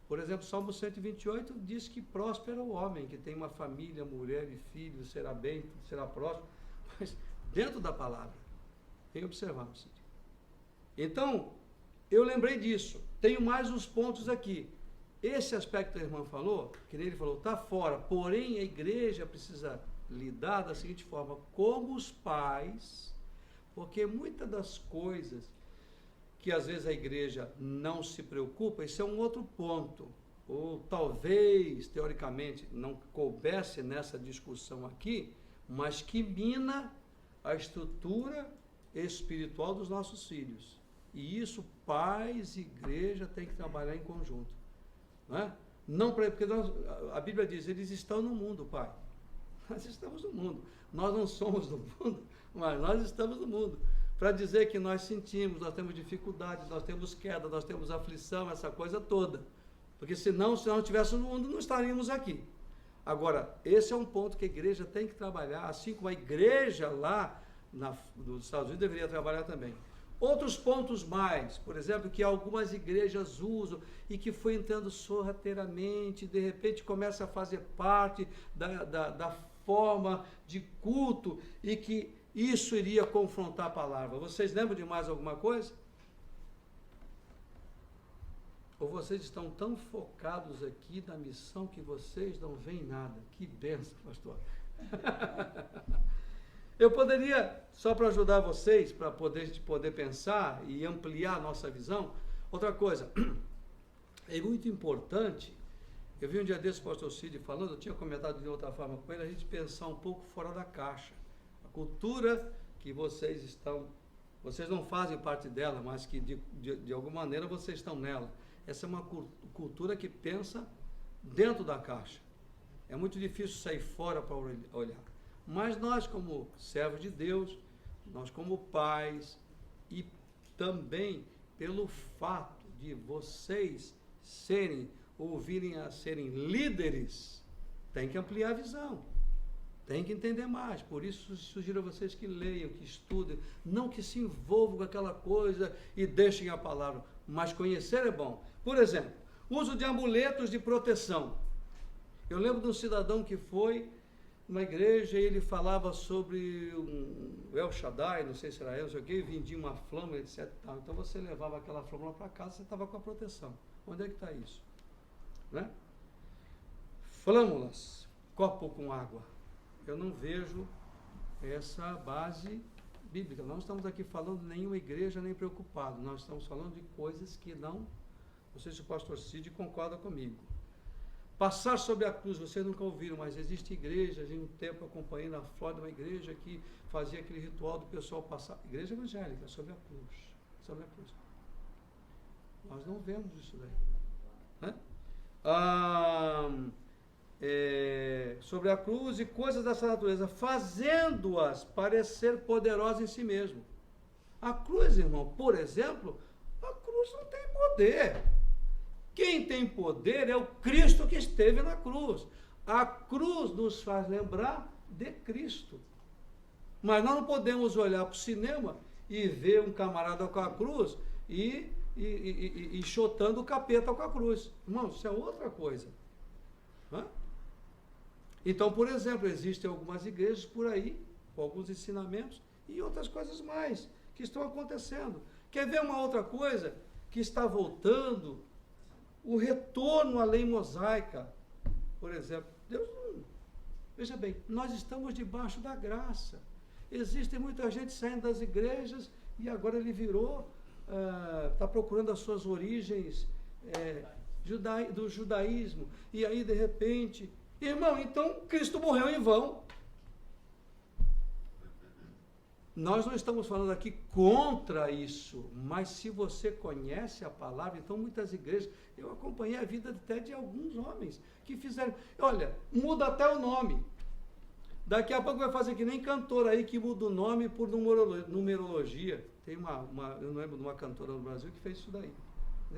Por exemplo, Salmo 128 diz que próspero é o homem, que tem uma família, mulher e filhos, será bem, será próspero. Mas dentro da palavra, tem observado. Então, eu lembrei disso. Tenho mais uns pontos aqui. Esse aspecto que a irmã falou, que nem ele falou, está fora. Porém, a igreja precisa lidar da seguinte forma, como os pais, porque muitas das coisas que às vezes a igreja não se preocupa, isso é um outro ponto, ou talvez, teoricamente, não coubesse nessa discussão aqui, mas que mina a estrutura espiritual dos nossos filhos. E isso, pais e igreja têm que trabalhar em conjunto. Não é? Não, porque a Bíblia diz, eles estão no mundo, pai. Nós estamos no mundo. Nós não somos do mundo, mas nós estamos no mundo. Para dizer que nós sentimos, nós temos dificuldades, nós temos queda, nós temos aflição, essa coisa toda. Porque se não estivéssemos no mundo, não estaríamos aqui. Agora, esse é um ponto que a igreja tem que trabalhar, assim como a igreja lá nos Estados Unidos deveria trabalhar também. Outros pontos mais, por exemplo, que algumas igrejas usam e que foi entrando sorrateiramente, de repente começa a fazer parte da forma de culto e que isso iria confrontar a palavra. Vocês lembram de mais alguma coisa? Ou vocês estão tão focados aqui na missão que vocês não veem nada? Que bênção, pastor. Eu poderia, só para ajudar vocês, para poder pensar e ampliar a nossa visão, outra coisa, é muito importante, eu vi um dia desse o pastor Cid falando, eu tinha comentado de outra forma com ele, a gente pensar um pouco fora da caixa. A cultura que vocês não fazem parte dela, mas que de alguma maneira vocês estão nela. Essa é uma cultura que pensa dentro da caixa. É muito difícil sair fora para olhar. Mas nós, como servos de Deus, nós como pais, e também pelo fato de vocês virem a serem líderes, tem que ampliar a visão, tem que entender mais. Por isso, sugiro a vocês que leiam, que estudem, não que se envolvam com aquela coisa e deixem a palavra, mas conhecer é bom. Por exemplo, uso de amuletos de proteção. Eu lembro de um cidadão que foi numa igreja e ele falava sobre um El Shaddai, não sei se era não sei o que, vendia uma flâmula, etc. Então você levava aquela flâmula para casa, você estava com a proteção. Onde é que está isso? Né? Flâmulas, copo com água. Eu não vejo essa base bíblica. Nós não estamos aqui falando de nenhuma igreja, nem preocupado. Nós estamos falando de coisas que não sei se o pastor Cid concorda comigo. Passar sobre a cruz, vocês nunca ouviram, mas existe igrejas, em um tempo eu acompanhei na Flórida uma igreja que fazia aquele ritual do pessoal passar, igreja evangélica, sobre a cruz. Sobre a cruz. Nós não vemos isso daí. Né? Sobre a cruz e coisas dessa natureza, fazendo-as parecer poderosas em si mesmo. A cruz, irmão, por exemplo, a cruz não tem poder. Quem tem poder é o Cristo que esteve na cruz. A cruz nos faz lembrar de Cristo. Mas nós não podemos olhar para o cinema e ver um camarada com a cruz e chotando o capeta com a cruz. Irmão, isso é outra coisa. Hã? Então, por exemplo, existem algumas igrejas por aí, com alguns ensinamentos e outras coisas mais que estão acontecendo. Quer ver uma outra coisa que está voltando? O retorno à lei mosaica, por exemplo. Deus não... Veja bem, nós estamos debaixo da graça. Existe muita gente saindo das igrejas e agora ele virou, está procurando as suas origens do judaísmo. E aí, de repente, irmão, então Cristo morreu em vão. Nós não estamos falando aqui contra isso, mas se você conhece a palavra, então muitas igrejas, eu acompanhei a vida até de alguns homens que fizeram, olha, muda até o nome. Daqui a pouco vai fazer que nem cantor aí que muda o nome por numerologia. Tem eu não lembro de uma cantora no Brasil que fez isso daí.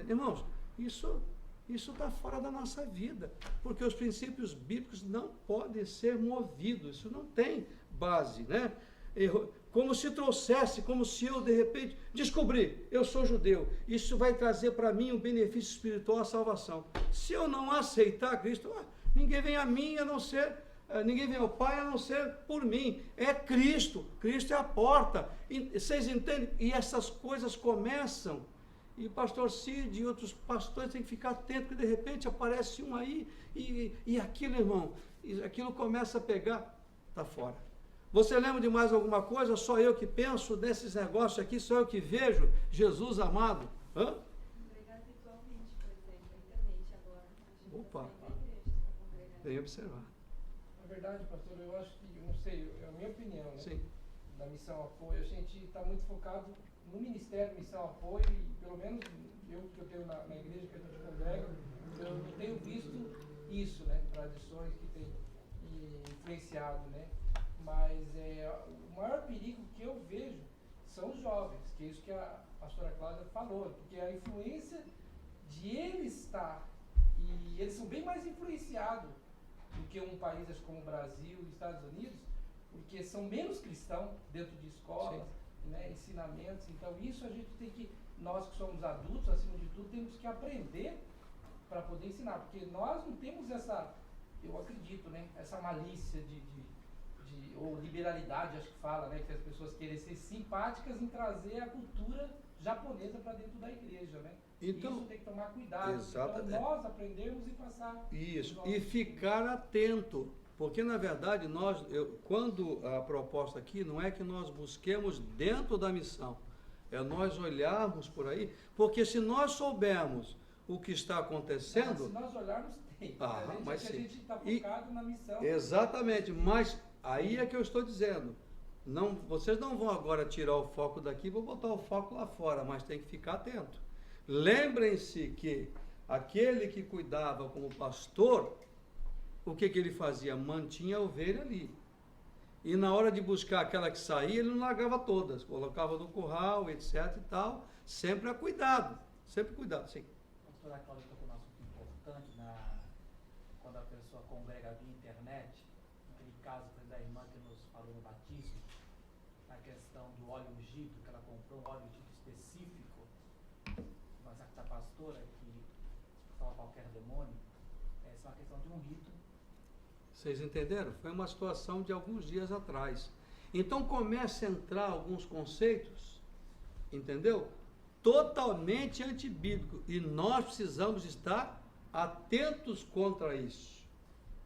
Irmãos, isso está fora da nossa vida, porque os princípios bíblicos não podem ser movidos, isso não tem base, né? Como se trouxesse, como se eu de repente descobri, eu sou judeu, isso vai trazer para mim um benefício espiritual, a salvação. Se eu não aceitar Cristo, ninguém vem a mim a não ser, ninguém vem ao Pai a não ser por mim. É Cristo, Cristo é a porta. E, vocês entendem? E essas coisas começam, e o pastor Cid e outros pastores têm que ficar atentos, porque de repente aparece um aí, e aquilo, irmão, aquilo começa a pegar, está fora. Você lembra de mais alguma coisa? Só eu que penso nesses negócios aqui, só eu que vejo Jesus amado. Hã? Congregar virtualmente, por exemplo, na internet agora. Opa, bem observado. Na verdade, pastor, eu acho que, não sei, é a minha opinião, né? Sim. Da missão apoio, a gente está muito focado no Ministério Missão Apoio, e pelo menos eu que eu tenho na igreja que a gente congrega, eu tenho visto isso, né? Tradições que têm influenciado, né? Mas o maior perigo que eu vejo são os jovens, que é isso que a pastora Cláudia falou, porque a influência de eles estar, e eles são bem mais influenciados do que um país como o Brasil e Estados Unidos, porque são menos cristãos dentro de escolas, né, ensinamentos. Então isso a gente tem que, nós que somos adultos, acima de tudo, temos que aprender para poder ensinar, porque nós não temos essa, eu acredito, né, essa malícia ou liberalidade, acho que fala, né, que as pessoas querem ser simpáticas em trazer a cultura japonesa para dentro da igreja, né? Então, isso tem que tomar cuidado. exatamente. Então nós aprendemos e passar. Isso, e ficar atento, Porque, na verdade, quando a proposta aqui não é que nós busquemos dentro da missão, é nós olharmos por aí, porque se nós soubermos o que está acontecendo... Se nós olharmos, tem. Mas a sim. gente está focado na missão. Exatamente, mas aí é que eu estou dizendo. Não, vocês não vão agora tirar o foco daqui e vão botar o foco lá fora, mas tem que ficar atento. Lembrem-se que aquele que cuidava como pastor, o que ele fazia? Mantinha a ovelha ali. E na hora de buscar aquela que saía, ele não largava todas, colocava no curral, etc e tal, sempre a cuidado, sim. A pastora Cláudia tocou um assunto importante quando a pessoa congrega via internet, naquele caso da irmã que nos falou no batismo, na questão do óleo ungido, que ela comprou um óleo ungido específico, mas a pastora que fala qualquer demônio, essa é uma questão de um rito. Vocês entenderam? Foi uma situação de alguns dias atrás. Então começa a entrar alguns conceitos, entendeu? Totalmente antibíblico. E nós precisamos estar atentos contra isso,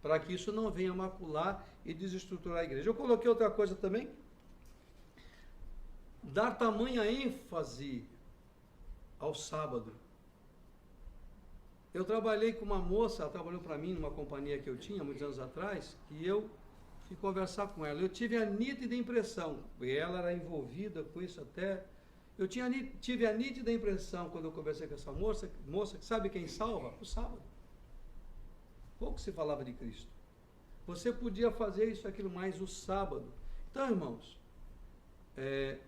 para que isso não venha macular e desestruturar a igreja. Eu coloquei outra coisa também. Dar tamanha ênfase ao sábado. Eu trabalhei com uma moça, ela trabalhou para mim numa companhia que eu tinha, muitos anos atrás, e eu fui conversar com ela. Eu tive a nítida impressão, e ela era envolvida com isso até... tive a nítida impressão, quando eu conversei com essa moça, que sabe quem salva? O sábado. Pouco se falava de Cristo. Você podia fazer isso, aquilo, mais o sábado. Então, irmãos,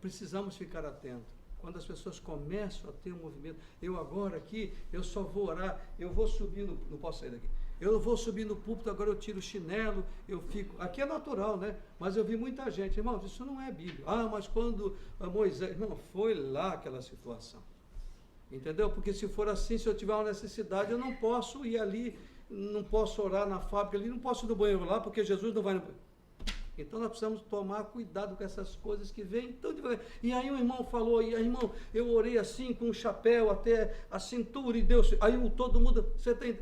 precisamos ficar atentos. Quando as pessoas começam a ter um movimento, eu agora aqui, eu só vou orar, eu vou subir não posso sair daqui, eu vou subir no púlpito, agora eu tiro o chinelo, eu fico, aqui é natural, né? Mas eu vi muita gente, irmãos, isso não é Bíblia. Mas quando Moisés, irmão, foi lá aquela situação, entendeu? Porque se for assim, se eu tiver uma necessidade, eu não posso ir ali, não posso orar na fábrica ali, não posso ir no banheiro lá, porque Jesus não vai no banheiro. Então nós precisamos tomar cuidado com essas coisas que vêm tão devagar. E aí o irmão falou, irmão, eu orei assim com o chapéu até a cintura e Deus, aí todo mundo,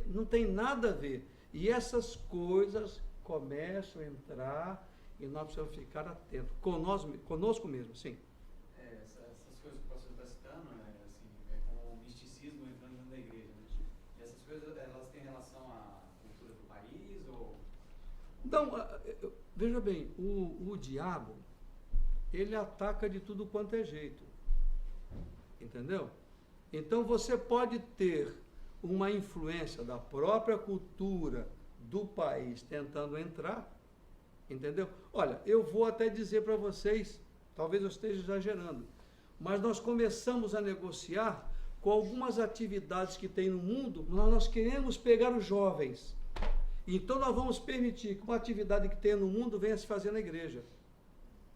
não tem nada a ver. E essas coisas começam a entrar e nós precisamos ficar atentos, conosco mesmo, sim. Essas coisas que o pastor está citando, é como o misticismo entrando dentro da igreja. Né? E essas coisas, elas têm relação à cultura do país ou... Então, veja bem, o diabo, ele ataca de tudo quanto é jeito, entendeu? Então você pode ter uma influência da própria cultura do país tentando entrar, entendeu? Olha, eu vou até dizer para vocês, talvez eu esteja exagerando, mas nós começamos a negociar com algumas atividades que tem no mundo, nós queremos pegar os jovens. Então nós vamos permitir que uma atividade que tenha no mundo venha se fazer na igreja.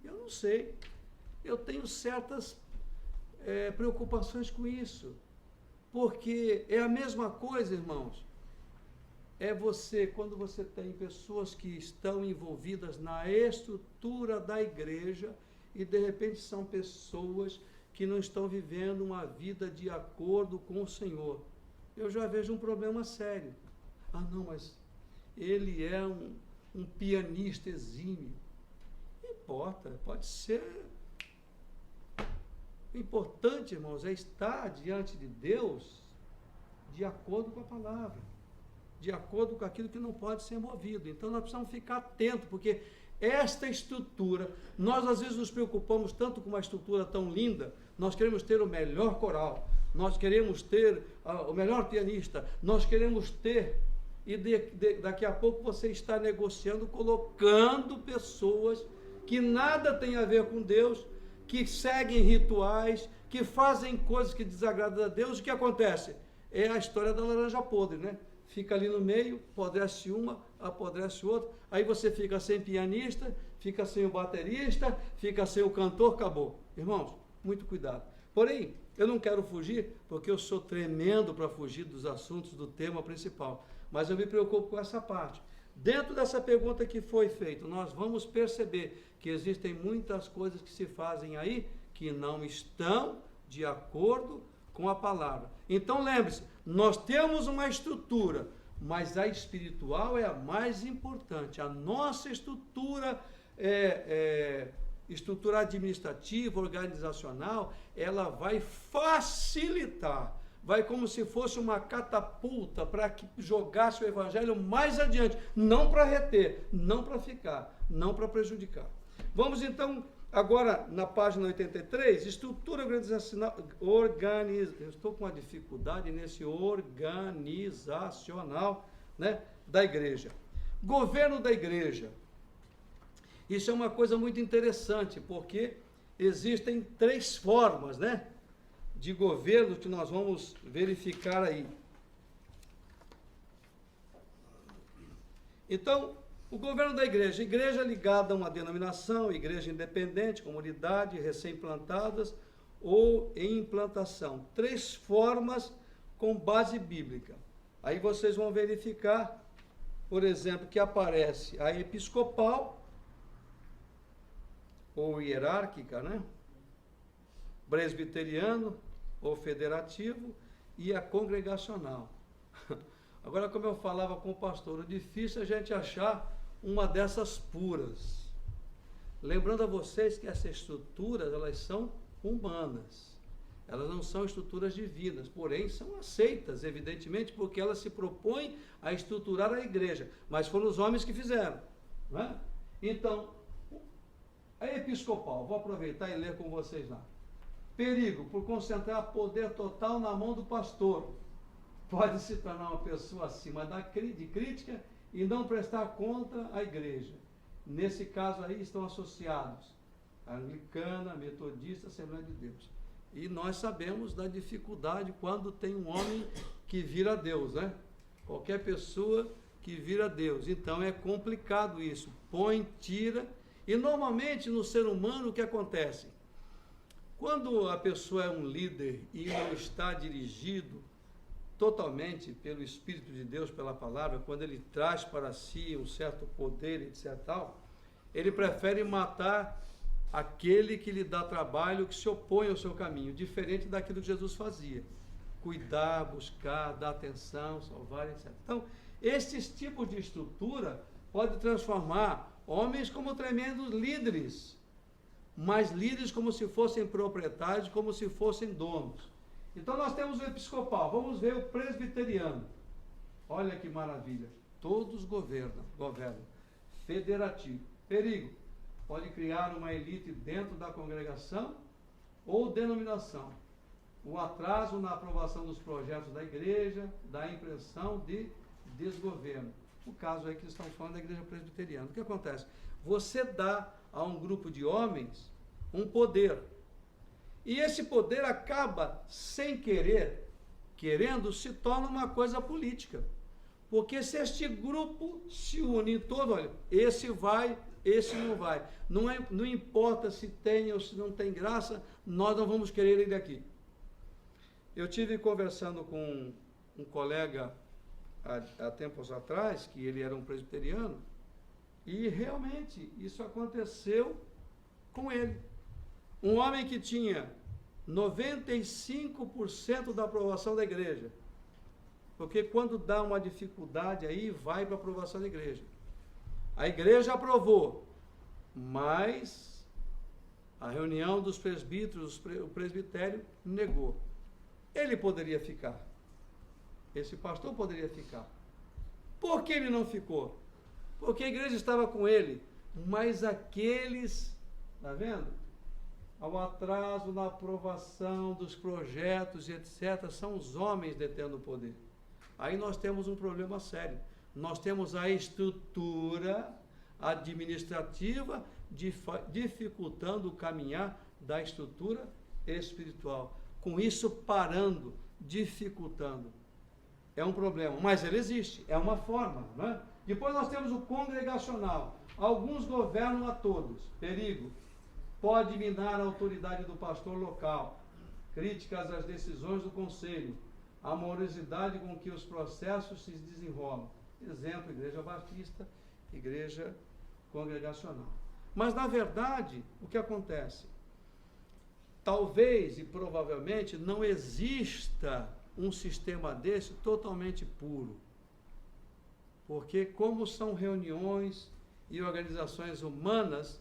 Eu não sei. Eu tenho certas preocupações com isso. Porque é a mesma coisa, irmãos. Quando você tem pessoas que estão envolvidas na estrutura da igreja e de repente são pessoas que não estão vivendo uma vida de acordo com o Senhor. Eu já vejo um problema sério. Não, mas ele é um pianista exímio. Não importa, pode ser. O importante, irmãos, é estar diante de Deus de acordo com a palavra, de acordo com aquilo que não pode ser movido. Então nós precisamos ficar atentos, porque esta estrutura, nós às vezes nos preocupamos tanto com uma estrutura tão linda, nós queremos ter o melhor coral, nós queremos ter o melhor pianista, nós queremos ter... E daqui a pouco você está negociando, colocando pessoas que nada tem a ver com Deus, que seguem rituais, que fazem coisas que desagradam a Deus. O que acontece? É a história da laranja podre, né? Fica ali no meio, apodrece uma, apodrece outra, aí você fica sem pianista, fica sem o baterista, fica sem o cantor, acabou. Irmãos, muito cuidado. Porém, eu não quero fugir, porque eu sou tremendo para fugir dos assuntos do tema principal. Mas eu me preocupo com essa parte. Dentro dessa pergunta que foi feita, nós vamos perceber que existem muitas coisas que se fazem aí que não estão de acordo com a palavra. Então lembre-se, nós temos uma estrutura, mas a espiritual é a mais importante. A nossa estrutura estrutura administrativa, organizacional, ela vai facilitar, vai como se fosse uma catapulta para que jogasse o evangelho mais adiante, não para reter, não para ficar, não para prejudicar. Vamos então agora na página 83, estrutura organizacional, eu estou com uma dificuldade nesse organizacional, né, da igreja. Governo da igreja. Isso é uma coisa muito interessante, porque existem 3 formas, né, de governo que nós vamos verificar aí. Então, o governo da igreja ligada a uma denominação, igreja independente, comunidade, recém-implantadas ou em implantação. 3 formas com base bíblica. Aí vocês vão verificar, por exemplo, que aparece a episcopal, ou hierárquica, né? Presbiteriano, ou federativo, e a congregacional. Agora, como eu falava com o pastor, é difícil a gente achar uma dessas puras. Lembrando a vocês que essas estruturas, elas são humanas. Elas não são estruturas divinas, porém são aceitas, evidentemente, porque elas se propõem a estruturar a igreja. Mas foram os homens que fizeram, não é? Então, a episcopal, vou aproveitar e ler com vocês lá. Perigo por concentrar poder total na mão do pastor. Pode se tornar uma pessoa acima de crítica e não prestar conta à igreja. Nesse caso aí estão associados a anglicana, metodista, Assembleia de Deus. E nós sabemos da dificuldade quando tem um homem que vira Deus, né? Qualquer pessoa que vira Deus. Então é complicado isso. Põe, tira. E normalmente no ser humano o que acontece? Quando a pessoa é um líder e não está dirigido totalmente pelo Espírito de Deus, pela palavra, quando ele traz para si um certo poder, etc. tal, ele prefere matar aquele que lhe dá trabalho, que se opõe ao seu caminho, diferente daquilo que Jesus fazia. Cuidar, buscar, dar atenção, salvar, etc. Então, esses tipos de estrutura pode transformar homens como tremendos líderes, mas líderes como se fossem proprietários, como se fossem donos. Então nós temos o episcopal, vamos ver o presbiteriano. Olha que maravilha, todos governam. Federativo, perigo, pode criar uma elite dentro da congregação ou denominação. O atraso na aprovação dos projetos da igreja, da impressão de desgoverno. O caso aí que estamos falando da igreja presbiteriana. O que acontece? Você dá a um grupo de homens um poder. E esse poder acaba, sem querer, querendo, se torna uma coisa política. Porque se este grupo se une em todo, olha, esse vai, esse não vai. Não importa se tem ou se não tem graça, nós não vamos querer ele aqui. Eu tive conversando com um colega há tempos atrás, que ele era um presbiteriano, e realmente isso aconteceu com ele. Um homem que tinha 95% da aprovação da igreja, porque quando dá uma dificuldade aí, vai para a aprovação da igreja. A igreja aprovou, mas a reunião dos presbíteros, o presbitério negou. Ele poderia ficar. Esse pastor poderia ficar. Por que ele não ficou? Porque a igreja estava com ele, mas aqueles, está vendo? Ao atraso na aprovação dos projetos, etc., são os homens detendo o poder. Aí nós temos um problema sério. Nós temos a estrutura administrativa dificultando o caminhar da estrutura espiritual. Com isso parando, dificultando. É um problema, mas ele existe, é uma forma, não é? Depois nós temos o congregacional. Alguns governam a todos. Perigo. Pode minar a autoridade do pastor local. Críticas às decisões do conselho. A morosidade com que os processos se desenrolam. Exemplo, igreja batista, igreja congregacional. Mas, na verdade, o que acontece? Talvez e provavelmente não exista um sistema desse totalmente puro. Porque como são reuniões e organizações humanas,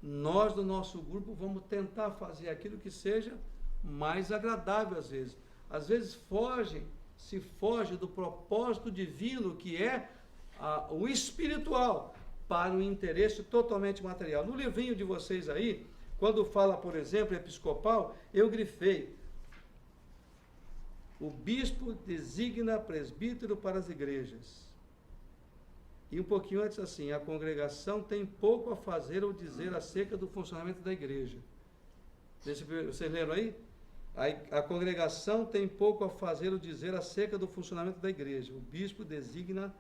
nós do nosso grupo vamos tentar fazer aquilo que seja mais agradável às vezes. Às vezes se foge do propósito divino que é o espiritual para o interesse totalmente material. No livrinho de vocês aí, quando fala, por exemplo, episcopal, eu grifei: o bispo designa presbítero para as igrejas. E um pouquinho antes assim: a congregação tem pouco a fazer ou dizer acerca do funcionamento da igreja. Vocês leram aí? A congregação tem pouco a fazer ou dizer acerca do funcionamento da igreja. O bispo designa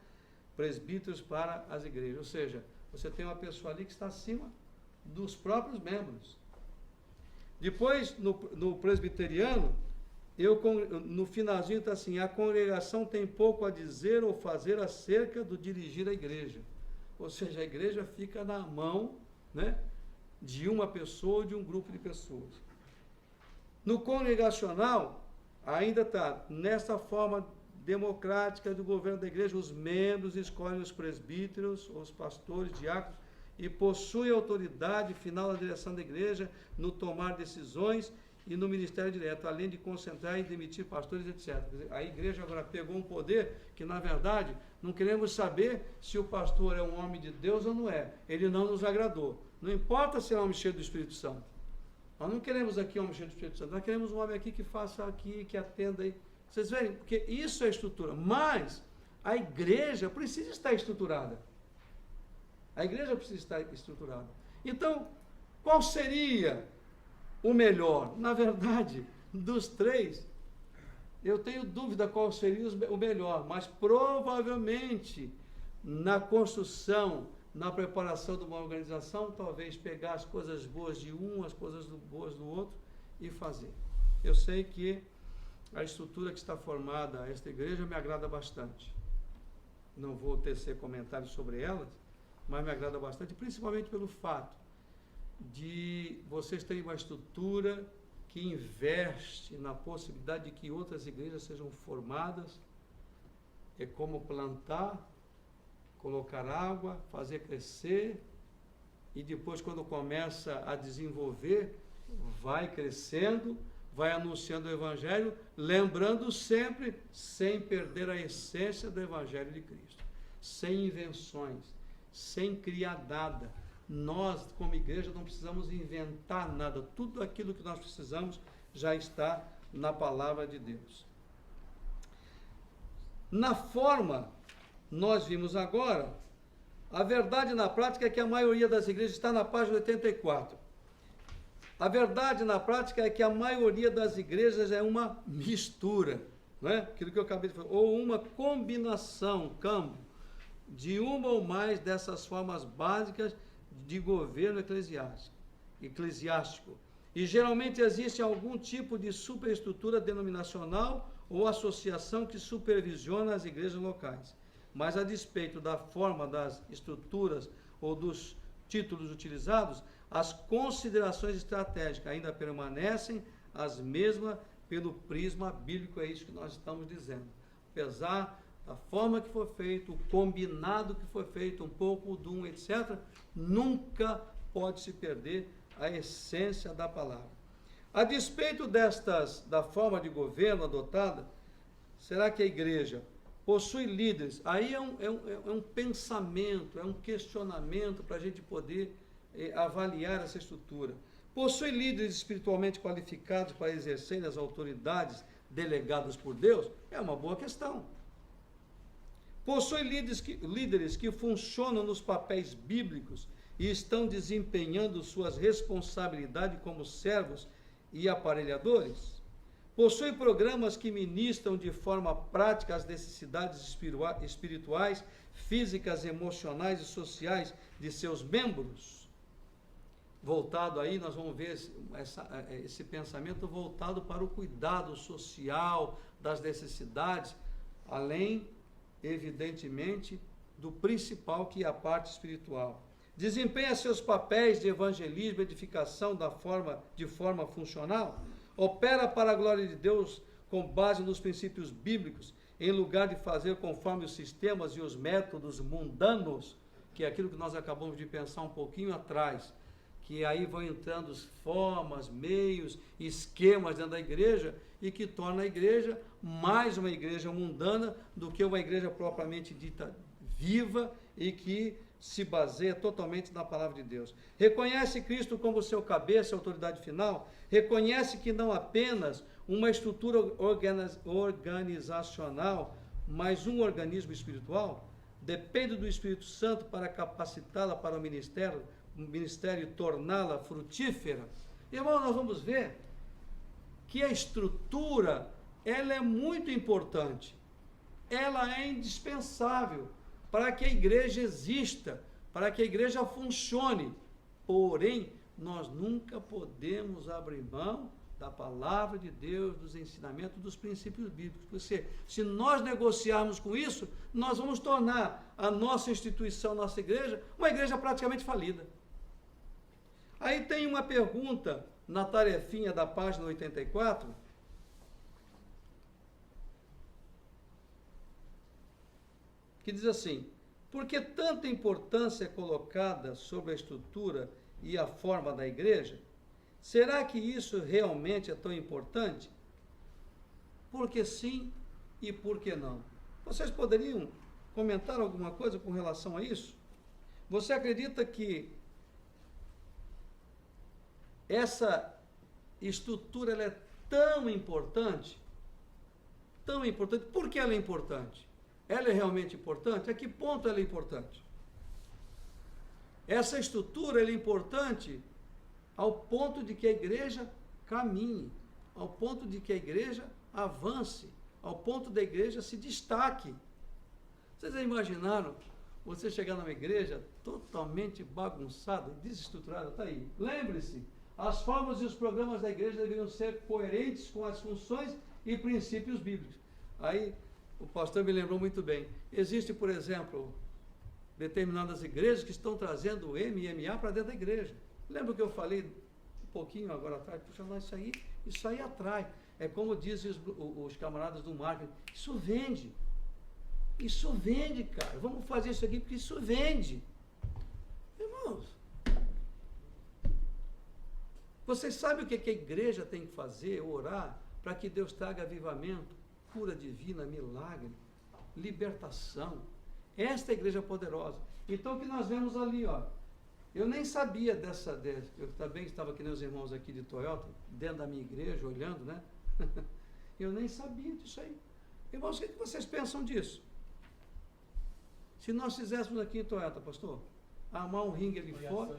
presbíteros para as igrejas. Ou seja, você tem uma pessoa ali que está acima dos próprios membros. Depois, no presbiteriano, no finalzinho está assim: a congregação tem pouco a dizer ou fazer acerca do dirigir a igreja. Ou seja, a igreja fica na mão, né, de uma pessoa ou de um grupo de pessoas. No congregacional, ainda está nessa forma democrática do governo da igreja: os membros escolhem os presbíteros, os pastores, diáconos, e possuem autoridade final na direção da igreja, no tomar decisões e no ministério direto, além de concentrar e demitir pastores, etc. A igreja agora pegou um poder que, na verdade, não queremos saber se o pastor é um homem de Deus ou não é. Ele não nos agradou. Não importa se é um homem cheio do Espírito Santo. Nós não queremos aqui um homem cheio do Espírito Santo. Nós queremos um homem aqui que faça aqui, que atenda aí. Vocês veem? Porque isso é estrutura. Mas a igreja precisa estar estruturada. A igreja precisa estar estruturada. Então, qual seria o melhor? Na verdade, dos três, eu tenho dúvida qual seria o melhor, mas provavelmente na construção, na preparação de uma organização, talvez pegar as coisas boas de um, as coisas boas do outro e fazer. Eu sei que a estrutura que está formada, esta igreja, me agrada bastante. Não vou tecer comentários sobre elas, mas me agrada bastante, principalmente pelo fato de vocês terem uma estrutura que investe na possibilidade de que outras igrejas sejam formadas. É como plantar, colocar água, fazer crescer, e depois, quando começa a desenvolver, vai crescendo, vai anunciando o Evangelho, lembrando sempre, sem perder a essência do Evangelho de Cristo, sem invenções, sem criar nada. Nós, como igreja, não precisamos inventar nada. Tudo aquilo que nós precisamos já está na palavra de Deus. Na forma, nós vimos agora, a verdade na prática é que a maioria das igrejas está na página 84. A verdade na prática é que a maioria das igrejas é uma mistura, não é? Aquilo que eu acabei de falar, ou uma combinação, de uma ou mais dessas formas básicas de governo eclesiástico. E geralmente existe algum tipo de superestrutura denominacional ou associação que supervisiona as igrejas locais. Mas a despeito da forma das estruturas ou dos títulos utilizados, as considerações estratégicas ainda permanecem as mesmas pelo prisma bíblico, é isso que nós estamos dizendo. Apesar da forma que foi feito, o combinado que foi feito, um pouco de um, etc., nunca pode se perder a essência da palavra. A despeito da forma de governo adotada, será que a igreja possui líderes? Aí é um pensamento, é um questionamento para a gente poder avaliar essa estrutura. Possui líderes espiritualmente qualificados para exercerem as autoridades delegadas por Deus? É uma boa questão. Possui líderes que funcionam nos papéis bíblicos e estão desempenhando suas responsabilidades como servos e aparelhadores? Possui programas que ministram de forma prática as necessidades espirituais, físicas, emocionais e sociais de seus membros? Voltado aí, nós vamos ver esse pensamento voltado para o cuidado social das necessidades, além, evidentemente, do principal, que é a parte espiritual. Desempenha seus papéis de evangelismo e edificação de forma funcional? Opera para a glória de Deus com base nos princípios bíblicos em lugar de fazer conforme os sistemas e os métodos mundanos, que é aquilo que nós acabamos de pensar um pouquinho atrás, que aí vão entrando formas, meios, esquemas dentro da igreja e que torna a igreja mais uma igreja mundana do que uma igreja propriamente dita viva e que se baseia totalmente na palavra de Deus. Reconhece Cristo como seu cabeça, autoridade final, reconhece que não apenas uma estrutura organizacional, mas um organismo espiritual, depende do Espírito Santo para capacitá-la para o ministério e torná-la frutífera. Irmão, nós vamos ver que a estrutura, ela é muito importante, ela é indispensável para que a igreja exista, para que a igreja funcione. Porém, nós nunca podemos abrir mão da palavra de Deus, dos ensinamentos, dos princípios bíblicos. Porque se nós negociarmos com isso, nós vamos tornar a nossa instituição, nossa igreja, uma igreja praticamente falida. Aí tem uma pergunta na tarefinha da página 84, que diz assim: por que tanta importância é colocada sobre a estrutura e a forma da igreja? Será que isso realmente é tão importante? Por que sim e por que não? Vocês poderiam comentar alguma coisa com relação a isso? Você acredita que essa estrutura ela é tão importante? Tão importante. Por que ela é importante? Ela é realmente importante? A que ponto ela é importante? Essa estrutura ela é importante ao ponto de que a igreja caminhe, ao ponto de que a igreja avance, ao ponto da igreja se destaque. Vocês já imaginaram você chegar numa igreja totalmente bagunçada, desestruturada? Está aí. Lembre-se, as formas e os programas da igreja deveriam ser coerentes com as funções e princípios bíblicos. Aí, o pastor me lembrou muito bem. Existe, por exemplo, determinadas igrejas que estão trazendo o MMA para dentro da igreja. Lembra que eu falei um pouquinho agora atrás? Puxa, não, isso aí atrai. É como dizem os camaradas do marketing, isso vende. Isso vende, cara. Vamos fazer isso aqui porque isso vende. Irmãos, vocês sabem o que a igreja tem que fazer? Orar para que Deus traga avivamento, cura divina, milagre, libertação. Esta é a igreja poderosa. Então o que nós vemos ali, ó. Eu nem sabia eu também estava aqui, os irmãos aqui de Toyota, dentro da minha igreja, olhando, né? Eu nem sabia disso aí. Irmãos, o que vocês pensam disso? Se nós fizéssemos aqui em Toyota, pastor, armar um ringue ali fora...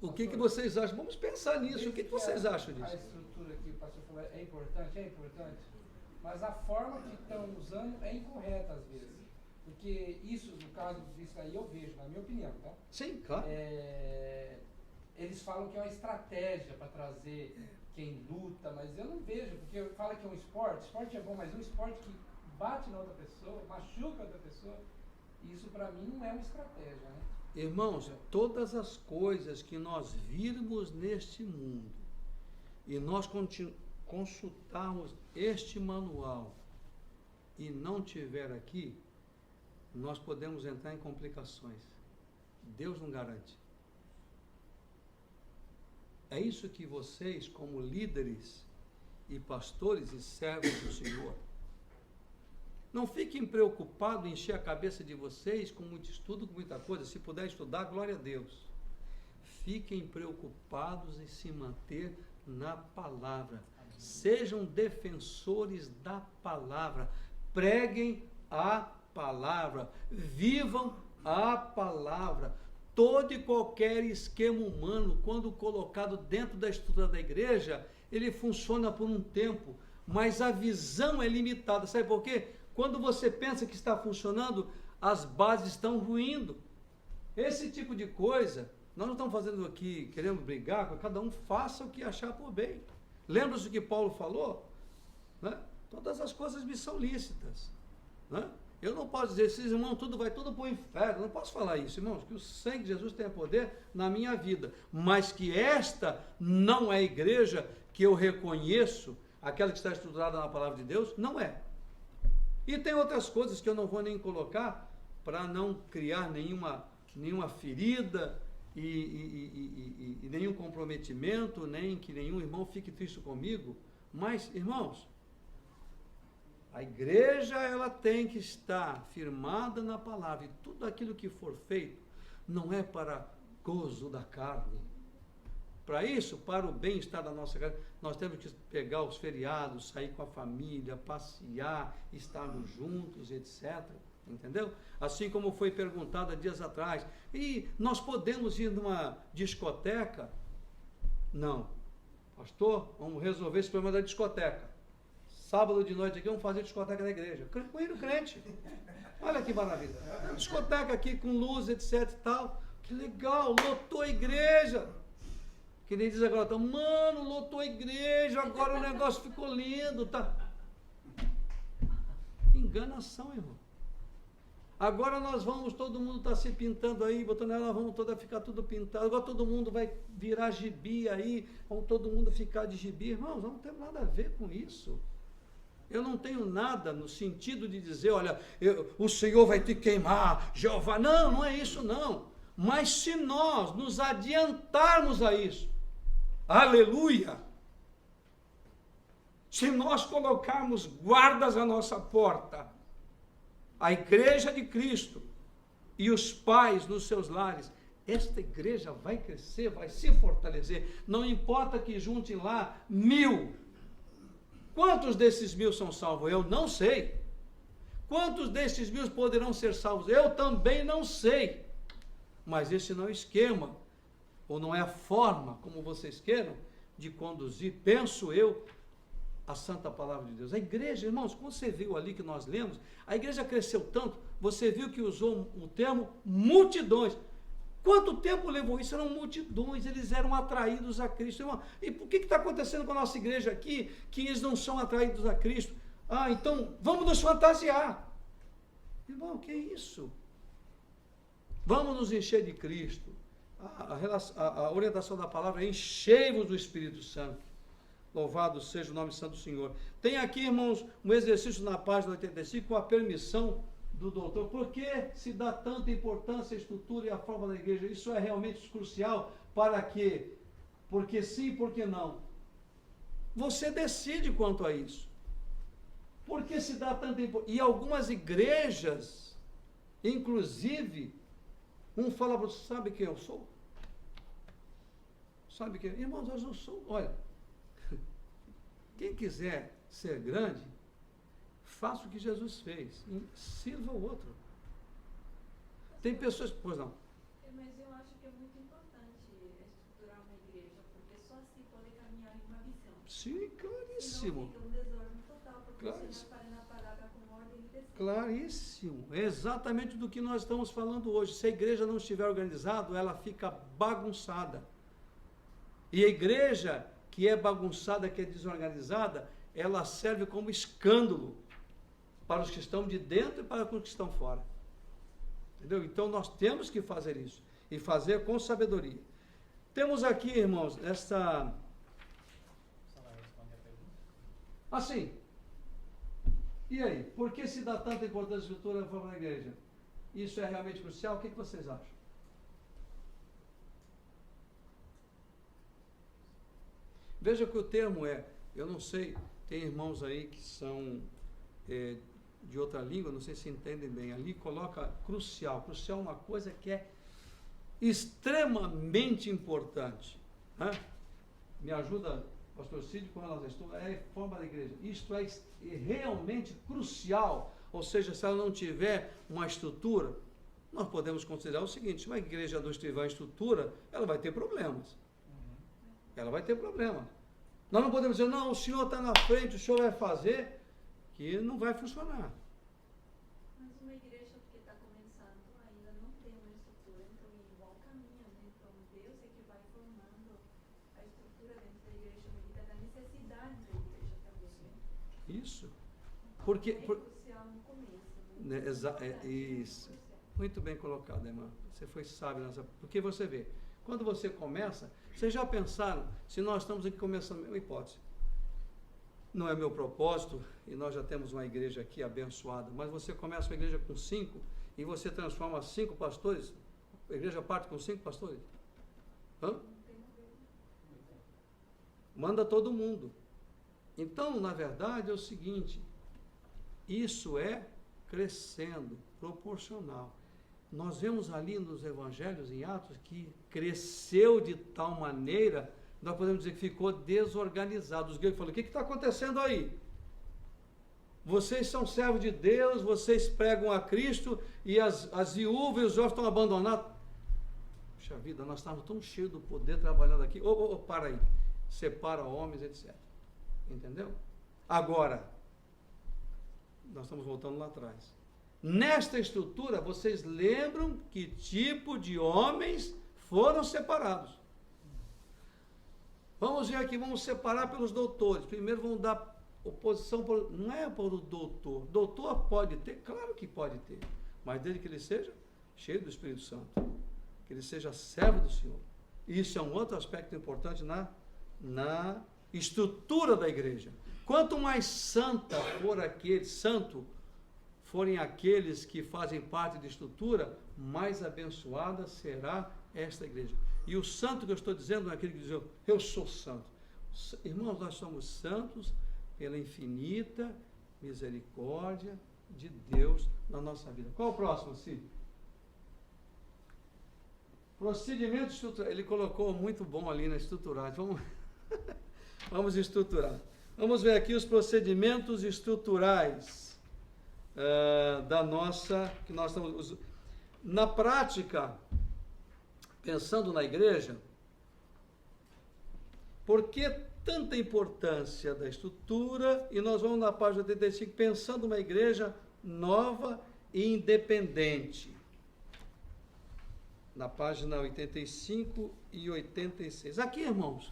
O que vocês acham? Vamos pensar nisso. O que vocês acham disso? A estrutura que o pastor falou é importante, mas a forma que estão usando é incorreta às vezes. Porque isso, no caso disso aí, eu vejo, na minha opinião, tá? Sim, claro. Eles falam que é uma estratégia para trazer quem luta, mas eu não vejo, porque fala que é um esporte. Esporte é bom, mas um esporte que bate na outra pessoa, machuca a outra pessoa, isso para mim não é uma estratégia, né? Irmãos, todas as coisas que nós virmos neste mundo e nós consultarmos este manual e não tiver aqui, nós podemos entrar em complicações. Deus não garante. É isso que vocês, como líderes e pastores e servos do Senhor, não fiquem preocupados em encher a cabeça de vocês com muito estudo, com muita coisa. Se puder estudar, glória a Deus. Fiquem preocupados em se manter na palavra. Sejam defensores da palavra. Preguem a palavra. Vivam a palavra. Todo e qualquer esquema humano, quando colocado dentro da estrutura da igreja, ele funciona por um tempo, mas a visão é limitada. Sabe por quê? Quando você pensa que está funcionando, as bases estão ruindo. Esse tipo de coisa, nós não estamos fazendo aqui, querendo brigar, cada um faça o que achar por bem. Lembra-se do que Paulo falou? Né? Todas as coisas me são lícitas, né? Eu não posso dizer, esses irmãos, tudo vai tudo para o inferno. Eu não posso falar isso, irmãos, que o sangue de Jesus tem poder na minha vida. Mas que esta não é a igreja que eu reconheço, aquela que está estruturada na palavra de Deus, não é. E tem outras coisas que eu não vou nem colocar para não criar nenhuma ferida e nenhum comprometimento, nem que nenhum irmão fique triste comigo. Mas, irmãos, a igreja, ela tem que estar firmada na palavra, e tudo aquilo que for feito não é para gozo da carne. Para isso, para o bem-estar da nossa casa, nós temos que pegar os feriados, sair com a família, passear, estarmos juntos, etc. Entendeu? Assim como foi perguntado há dias atrás, e nós podemos ir numa discoteca? Não. Pastor, vamos resolver esse problema da discoteca. Sábado de noite aqui, vamos fazer discoteca na igreja. Tranquilo, crente. Olha que maravilha. Discoteca aqui com luz, etc e tal. Que legal, lotou a igreja. Que nem diz agora, mano, lotou a igreja, agora o negócio ficou lindo, tá? Enganação, irmão. Agora nós vamos, todo mundo está se pintando aí, botando ela, vamos toda ficar tudo pintado. Agora todo mundo vai virar gibi aí, vamos todo mundo ficar de gibi. Irmãos, não tem nada a ver com isso. Eu não tenho nada no sentido de dizer, olha, o Senhor vai te queimar, Jeová. Não, não é isso não. Mas se nós nos adiantarmos a isso, aleluia, se nós colocarmos guardas à nossa porta, a igreja de Cristo e os pais nos seus lares, esta igreja vai crescer, vai se fortalecer. Não importa que juntem lá 1000. Quantos desses 1000 são salvos? Eu não sei. Quantos desses 1000 poderão ser salvos? Eu também não sei. Mas esse não é o esquema, ou não é a forma, como vocês queiram, de conduzir, penso eu, a santa palavra de Deus. A igreja, irmãos, como você viu ali que nós lemos, a igreja cresceu tanto, você viu que usou o termo multidões. Quanto tempo levou isso? Eram multidões, eles eram atraídos a Cristo. Irmão, e por que está acontecendo com a nossa igreja aqui, que eles não são atraídos a Cristo? Ah, então vamos nos fantasiar. Irmão, que é isso? Vamos nos encher de Cristo. A orientação da palavra é enchei-vos do Espírito Santo. Louvado seja o nome santo do Senhor. Tem aqui, irmãos, um exercício na página 85, com a permissão do doutor. Por que se dá tanta importância à estrutura e à forma da igreja? Isso é realmente crucial. Para quê? Porque sim, porque não? Você decide quanto a isso. Por que se dá tanta importância? E algumas igrejas, inclusive, um fala para você, sabe quem eu sou? Sabe quem? Irmãos, eu não sou. Olha, quem quiser ser grande, faça o que Jesus fez, sirva o outro. Tem pessoas, pois não. Mas eu acho que é muito importante estruturar uma igreja, porque só assim pode caminhar em uma visão. Sim, claríssimo. Senão fica um desordem total, porque Claríssimo. você vai na palavra com ordem e descer. Claríssimo. É exatamente do que nós estamos falando hoje. Se a igreja não estiver organizada, ela fica bagunçada. E a igreja que é bagunçada, que é desorganizada, ela serve como escândalo para os que estão de dentro e para os que estão fora. Entendeu? Então nós temos que fazer isso, e fazer com sabedoria. Temos aqui, irmãos, esta... Assim, e aí? Por que se dá tanta importância à estrutura e à forma da igreja? Isso é realmente crucial? O que vocês acham? Veja que o termo é, eu não sei, tem irmãos aí que são de outra língua, não sei se entendem bem, ali coloca crucial. Crucial é uma coisa que é extremamente importante. Né? Me ajuda, pastor Cid, com relação a isso, é a forma da igreja. Isto é realmente crucial, ou seja, se ela não tiver uma estrutura, nós podemos considerar o seguinte, se uma igreja não tiver uma estrutura, ela vai ter problemas. Ela vai ter problema. Nós não podemos dizer, não, o senhor está na frente, o senhor vai fazer, que não vai funcionar. Mas uma igreja que está começando ainda não tem uma estrutura, então igual caminho, né? Então Deus é que vai formando a estrutura dentro da igreja, à medida da necessidade da igreja também, né? Isso. Porque, É crucial no começo, né? Né, isso. Muito bem colocado, irmã. Você foi sábio nessa. Porque você vê, quando você começa, vocês já pensaram, se nós estamos aqui começando, uma hipótese. Não é meu propósito, e nós já temos uma igreja aqui abençoada, mas você começa uma igreja com 5 e você transforma 5 pastores, a igreja parte com 5 pastores? Hã? Manda todo mundo. Então, na verdade, é o seguinte, isso é crescendo, proporcional. Nós vemos ali nos evangelhos, em Atos, que cresceu de tal maneira, nós podemos dizer que ficou desorganizado. Os gregos falaram, o que está acontecendo aí? Vocês são servos de Deus, vocês pregam a Cristo, e as viúvas e os órfãos estão abandonados. Puxa vida, nós estávamos tão cheios do poder trabalhando aqui. Para aí. Separa homens, etc. Entendeu? Agora, nós estamos voltando lá atrás. Nesta estrutura, vocês lembram que tipo de homens foram separados? Vamos ver aqui, vamos separar pelos doutores. Primeiro vamos dar oposição, não é para o doutor. Doutor pode ter, claro que pode ter, mas desde que ele seja cheio do Espírito Santo, que ele seja servo do Senhor. Isso é um outro aspecto importante na estrutura da igreja. Quanto mais santo forem aqueles que fazem parte da estrutura, mais abençoada será esta igreja. E o santo que eu estou dizendo não é aquele que diz, eu sou santo. Irmãos, nós somos santos pela infinita misericórdia de Deus na nossa vida. Qual o próximo, Cid? Procedimento estrutural. Ele colocou muito bom ali na estruturagem. Vamos estruturar. Vamos ver aqui os procedimentos estruturais da nossa, que nós estamos na prática, pensando na igreja. Por que tanta importância da estrutura? E nós vamos na página 85, pensando uma igreja nova e independente. Na página 85 e 86. Aqui, irmãos,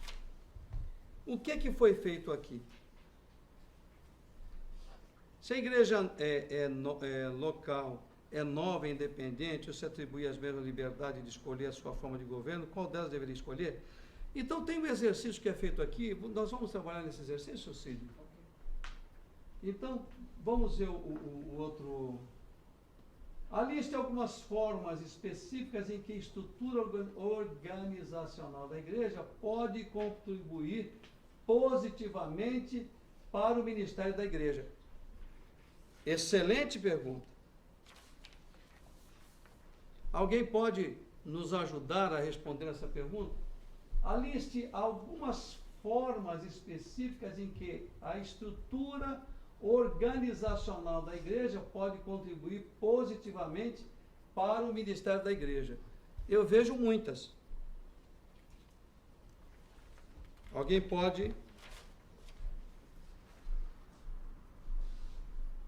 o que foi feito aqui? Se a igreja local é nova e independente, ou se atribui as mesmas liberdades de escolher a sua forma de governo, qual delas deveria escolher? Então, tem um exercício que é feito aqui, nós vamos trabalhar nesse exercício, Cid? Então, vamos ver o outro. Ali estão algumas formas específicas em que a estrutura organizacional da igreja pode contribuir positivamente para o ministério da igreja. Excelente pergunta. Alguém pode nos ajudar a responder essa pergunta? Aliste algumas formas específicas em que a estrutura organizacional da igreja pode contribuir positivamente para o ministério da igreja. Eu vejo muitas. Alguém pode?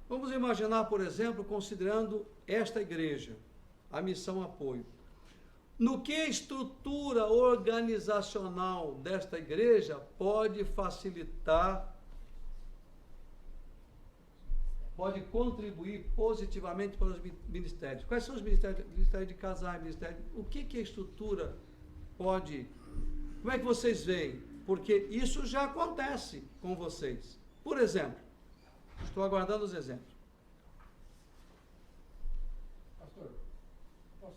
Vamos imaginar, por exemplo, considerando esta igreja, a missão apoio. No que a estrutura organizacional desta igreja pode facilitar, pode contribuir positivamente para os ministérios? Quais são os ministérios? Ministério de casais, ministério... O que a estrutura pode... Como é que vocês veem? Porque isso já acontece com vocês. Por exemplo, estou aguardando os exemplos. Pastor, posso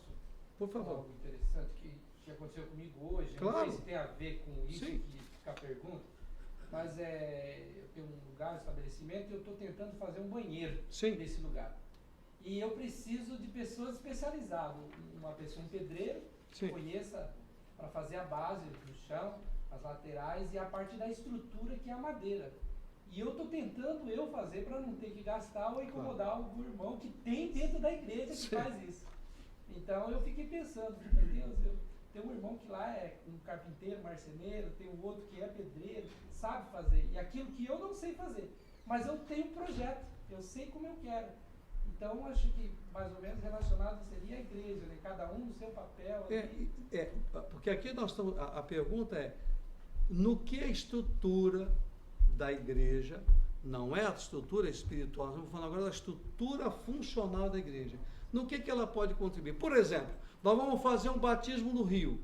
por favor. Algo interessante que aconteceu comigo hoje. Claro. Não sei se tem a ver com isso Sim. que fica a pergunta, mas eu tenho um lugar, um estabelecimento, e eu estou tentando fazer um banheiro Sim. nesse lugar. E eu preciso de pessoas especializadas, um pedreiro Sim. que conheça para fazer a base do chão, as laterais e a parte da estrutura, que é a madeira. E eu estou tentando fazer para não ter que gastar ou incomodar o irmão que tem dentro da igreja que Sim. faz isso. Então eu fiquei pensando, meu Deus, eu tenho um irmão que lá é um carpinteiro, marceneiro, tem um outro que é pedreiro, sabe fazer. E aquilo que eu não sei fazer. Mas eu tenho um projeto, eu sei como eu quero. Então acho que mais ou menos relacionado seria a igreja, né? Cada um no seu papel. Porque aqui nós estamos. A pergunta é: no que a estrutura da igreja Não é a estrutura espiritual, estamos falando agora da estrutura funcional da igreja. No que ela pode contribuir? Por exemplo, nós vamos fazer um batismo no rio.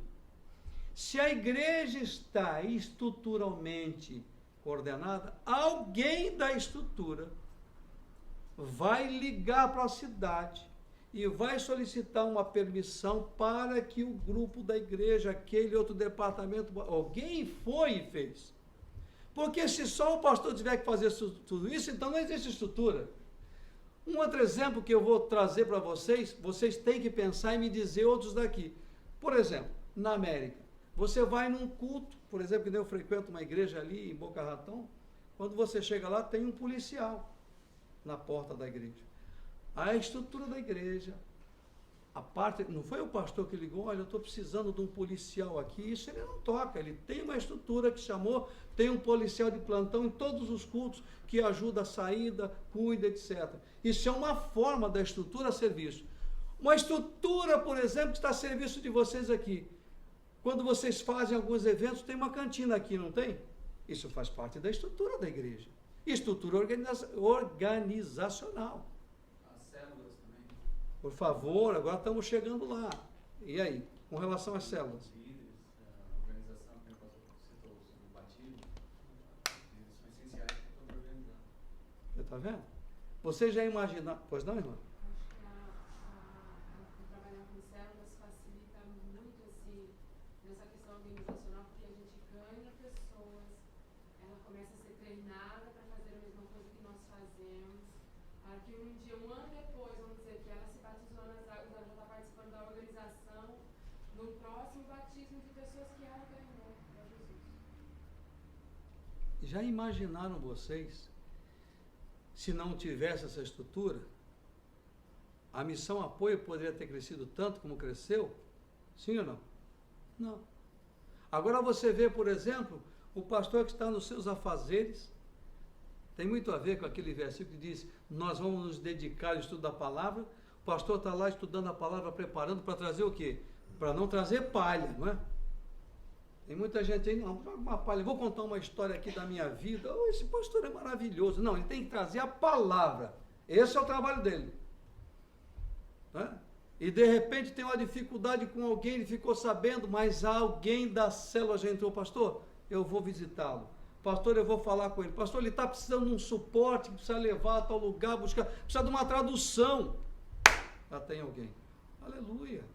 Se a igreja está estruturalmente coordenada, alguém da estrutura vai ligar para a cidade e vai solicitar uma permissão para que o grupo da igreja, aquele outro departamento, alguém foi e fez. Porque se só o pastor tiver que fazer tudo isso, então não existe estrutura. Um outro exemplo que eu vou trazer para vocês, vocês têm que pensar e me dizer outros daqui. Por exemplo, na América, você vai num culto, por exemplo, que eu frequento uma igreja ali em Boca Raton, quando você chega lá, tem um policial na porta da igreja. A estrutura da igreja, a parte, não foi o pastor que ligou, olha, eu estou precisando de um policial aqui, isso ele não toca, ele tem uma estrutura que chamou, tem um policial de plantão em todos os cultos, que ajuda a saída, cuida, etc. Isso é uma forma da estrutura a serviço. Uma estrutura, por exemplo, que está a serviço de vocês aqui. Quando vocês fazem alguns eventos, tem uma cantina aqui, não tem? Isso faz parte da estrutura da igreja. Estrutura organizacional. As células também. Por favor, agora estamos chegando lá. E aí, com relação às células? Os líderes, a organização, que o pastor citou, o batismo, eles são essenciais para poder organizar. Você está vendo? Você já imagina... Pois não, irmã? Acho que trabalhar com células facilita muito nessa questão organizacional, porque a gente ganha pessoas, ela começa a ser treinada para fazer a mesma coisa que nós fazemos, para que um dia, um ano depois, vamos dizer que ela se batizou nas águas, ela já está participando da organização no próximo batismo de pessoas que ela ganhou para Jesus. Já imaginaram vocês, se não tivesse essa estrutura, a missão apoio poderia ter crescido tanto como cresceu? Sim ou não? Não. Agora você vê, por exemplo, o pastor que está nos seus afazeres, tem muito a ver com aquele versículo que diz, nós vamos nos dedicar ao estudo da palavra, o pastor está lá estudando a palavra, preparando para trazer o quê? Para não trazer palha, não é? Tem muita gente aí, não, uma palha, vou contar uma história aqui da minha vida, oh, esse pastor é maravilhoso. Não, ele tem que trazer a palavra, esse é o trabalho dele. Né? E de repente tem uma dificuldade com alguém, ele ficou sabendo, mas alguém da célula já entrou, pastor, eu vou visitá-lo. Pastor, eu vou falar com ele. Pastor, ele está precisando de um suporte, precisa levar a tal lugar, buscar, precisa de uma tradução. Já tem alguém. Aleluia.